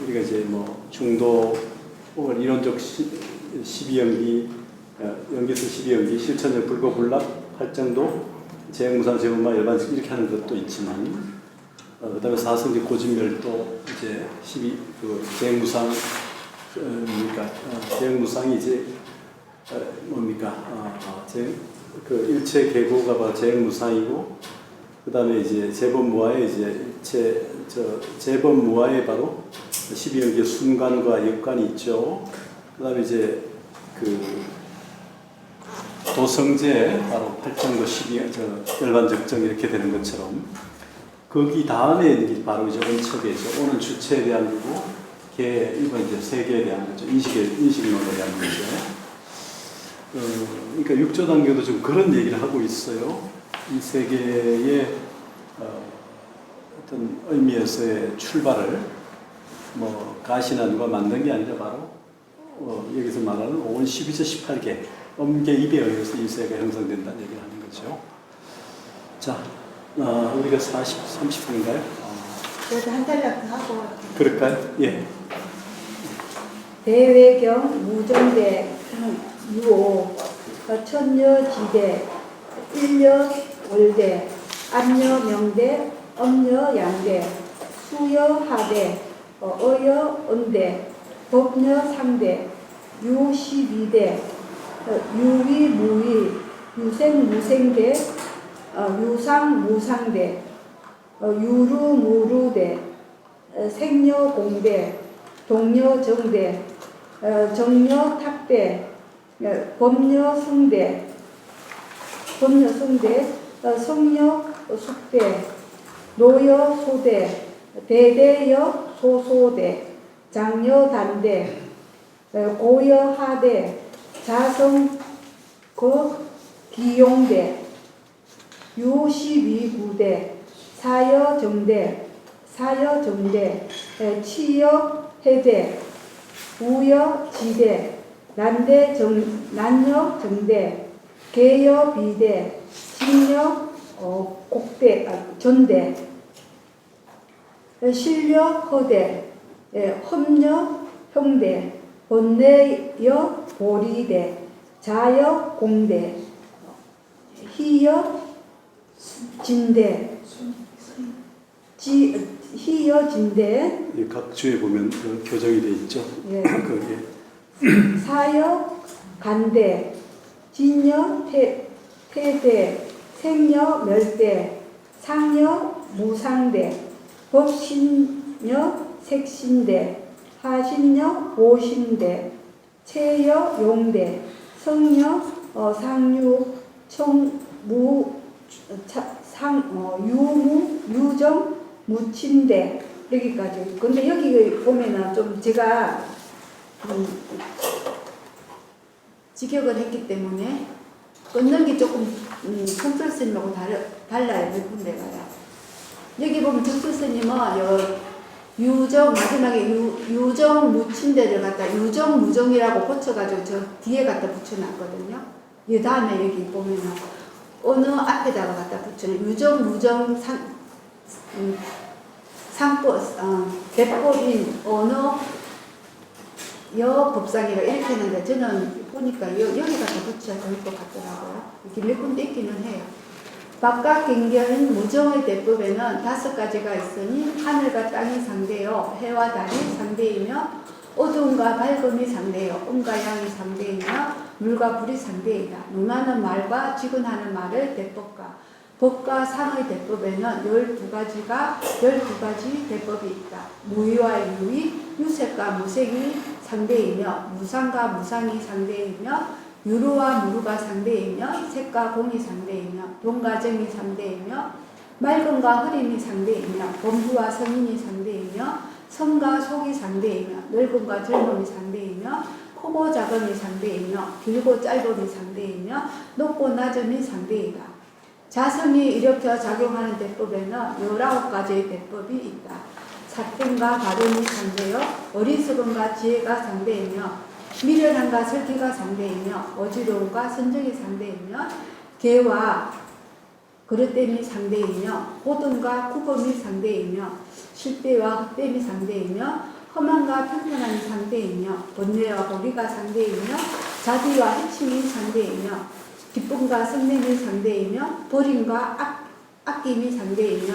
우리가 이제 뭐 중도 혹은 이론적 12연기, 연기수 12연기, 실천적 불교 불락, 팔정도, 재행무상, 재무마, 열반식 이렇게 하는 것도 있지만, 그다음에 사성제 고진멸도 이제 재행무상 뭡니까? 재행무상이 이제 뭡니까? 그 일체 계고가 바로 재행무상이고, 그다음에 이제 재범무화에 이제 재범무화에 바로 12연기의 순간과 역관이 있죠. 그다음에 이제 그 도성제 바로 8정도 12 열반적정 이렇게 되는 것처럼 거기 다음에 있는 게 바로 이제 온척이죠. 오는 주체에 대한 거고, 이건 이제 세계에 대한 거죠. 인식론에 대한 거죠. 그러니까 육조 단계도 좀 그런 얘기를 하고 있어요. 이 세계의 어떤 의미에서의 출발을 뭐 가시난과 만든 게 아니라 바로 여기서 말하는 5원 12조 18개 음계 입에 의해서 이 세계가 형성된다는 얘기를 하는 거죠. 자, 우리가 30분인가요? 그래서 한 달락 하고. 그럴까요? 예. 대외경 무정대 유오 천녀지대 일녀 월대 안녀 명대 엄녀 양대 수여 하대 어여 은대 법녀 상대 유 12대 유위 무위 유생 무생대 유상 무상대 유루 무루대 생녀 공대 동녀 정대 정녀 탁대 법녀 승대 성녀 숙대 노여 소대 대대여 소소대 장녀 단대 고여 하대 자성 기용대 유12구대 사여 정대 치여 해대 우여 지대 난여 정대 개여 비대 진여 전대 실려 허대 험여 형대 번내여 보리대 자여 공대 희여 진대 희여 진대 각 주에 보면 교정이 돼 있죠. 예. 거기에 사여 간대 진여 태대 생여 멸대 상여 무상대 법신여 색신대 하신여 보신대 체여 용대 성여 상유 청무 유무 유정 무친대 여기까지. 근데 여기 보면은 좀 제가 직역을 했기 때문에 끊는 게 조금 컨트롤 스님하고 달라요. 몇 군데가요. 여기 보면 적수 스님은 유정 마지막에 유정 무친대를 갖다 유정 무정이라고 고쳐가지고 저 뒤에 갖다 붙여놨거든요. 이 다음에 여기 보면은 어느 앞에다가 갖다 붙여놓은 유정 무정 대법인 어느 법상이라 이렇게 했는데 저는 보니까 여기 갖다 붙여야 될 것 같더라고요. 이렇게 몇 군데 있기는 해요. 바깥 경계인 무정의 대법에는 5가지가 있으니 하늘과 땅이 상대요, 해와 달이 상대이며 어두움과 밝음이 상대요, 음과 양이 상대이며 물과 불이 상대이다. 능하는 말과 지근하는 말의 대법과 법과 상의 대법에는 12가지 대법이 있다. 무위와 유위, 유색과 무색이 상대이며 무상과 무상이 상대이며 유루와 무루가 상대이며 색과 공이 상대이며 동과 정이 상대이며 맑음과 흐림이 상대이며 범부와 성인이 상대이며 성과 속이 상대이며 넓음과 젊음이 상대이며 크고 작음이 상대이며 길고 짧음이 상대이며 높고 낮음이 상대이다. 자성이 일으켜 작용하는 대법에는 19가지의 대법이 있다. 사tem과 발음이 상대요, 어리석음과 지혜가 상대이며 미련함과 설기가 상대이며 어지러움과 선정이 상대이며 개와 그릇됨이 상대이며 고등과 구범이 상대이며 실패와 헛됨이 상대이며 험함과 평탄함이 상대이며 번뇌와 고리가 상대이며 자비와 해침이 상대이며 기쁨과 성냄이 상대이며 버림과 아낌이 상대이며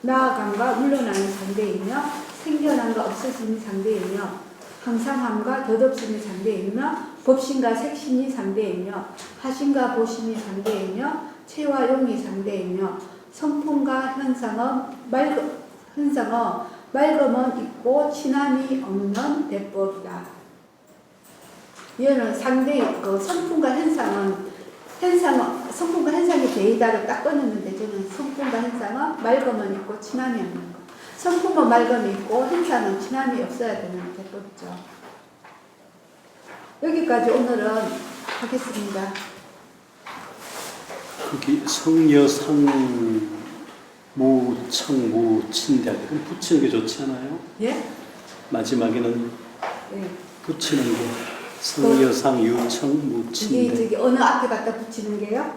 나아감과 물러남이 상대이며 생겨남과 없어짐이 상대이며 항상함과 덧없음이 상대이며 법신과 색신이 상대이며 하심과 보심이 상대이며 체와 용이 상대이며 성품과 현상은 맑음은 있고 친함이 없는 대법이다. 이거는 상대 그 성품과 성품과 현상이 대이다를 딱 끊었는데 저는 성품과 현상은 맑음은 있고 친함이 없는 거. 성품은 맑음이 있고 현상은 친함이 없어야 되는 대법이죠. 여기까지 오늘은 하겠습니다. 여기 성여상 무청 무친대 그럼 붙이는 게 좋지 않아요? 예? 마지막에는 예. 붙이는 게 성여상 유청 이게 무친대. 저기 어느 앞에 갖다 붙이는 게요?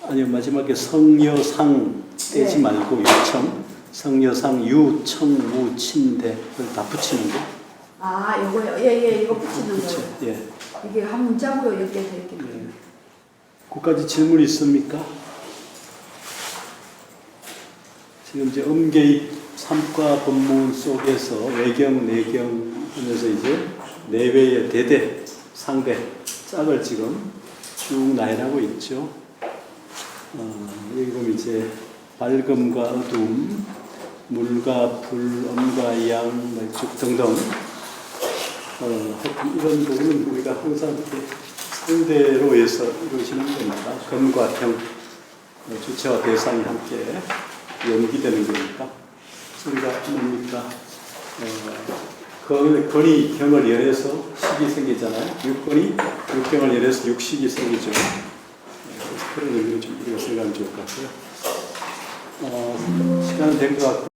아니요, 마지막에 성여상 떼지 네. 말고 유청, 성여상 유청 무친대 그걸 다 붙이는 거. 아, 요거요. 예, 이거 붙이는 그쵸? 거예요. 예. 이게 한 문장으로 연결되어 있기 때문에. 예. 그까지 질문 있습니까? 지금 이제 음계입 3과 법문 속에서 외경, 내경 하면서 이제 내외의 대대, 상대, 짝을 지금 쭉 나열하고 있죠. 여기 보면 이제 밝음과 어두움, 물과 불, 음과 양, 쭉 등등. 하여튼 이런 부분은 우리가 항상 이렇게 상대로 해서 이루어지는 겁니다. 근과 경, 주체와 대상이 함께 연기되는 거니까. 우리가 뭡니까? 근이 경을 열해서 식이 생기잖아요. 육근이 육경을 열해서 육식이 생기죠. 그래서 그런 의미로 좀 우리가 생각하면 좋을 것 같아요. 시간은 된 것 같고.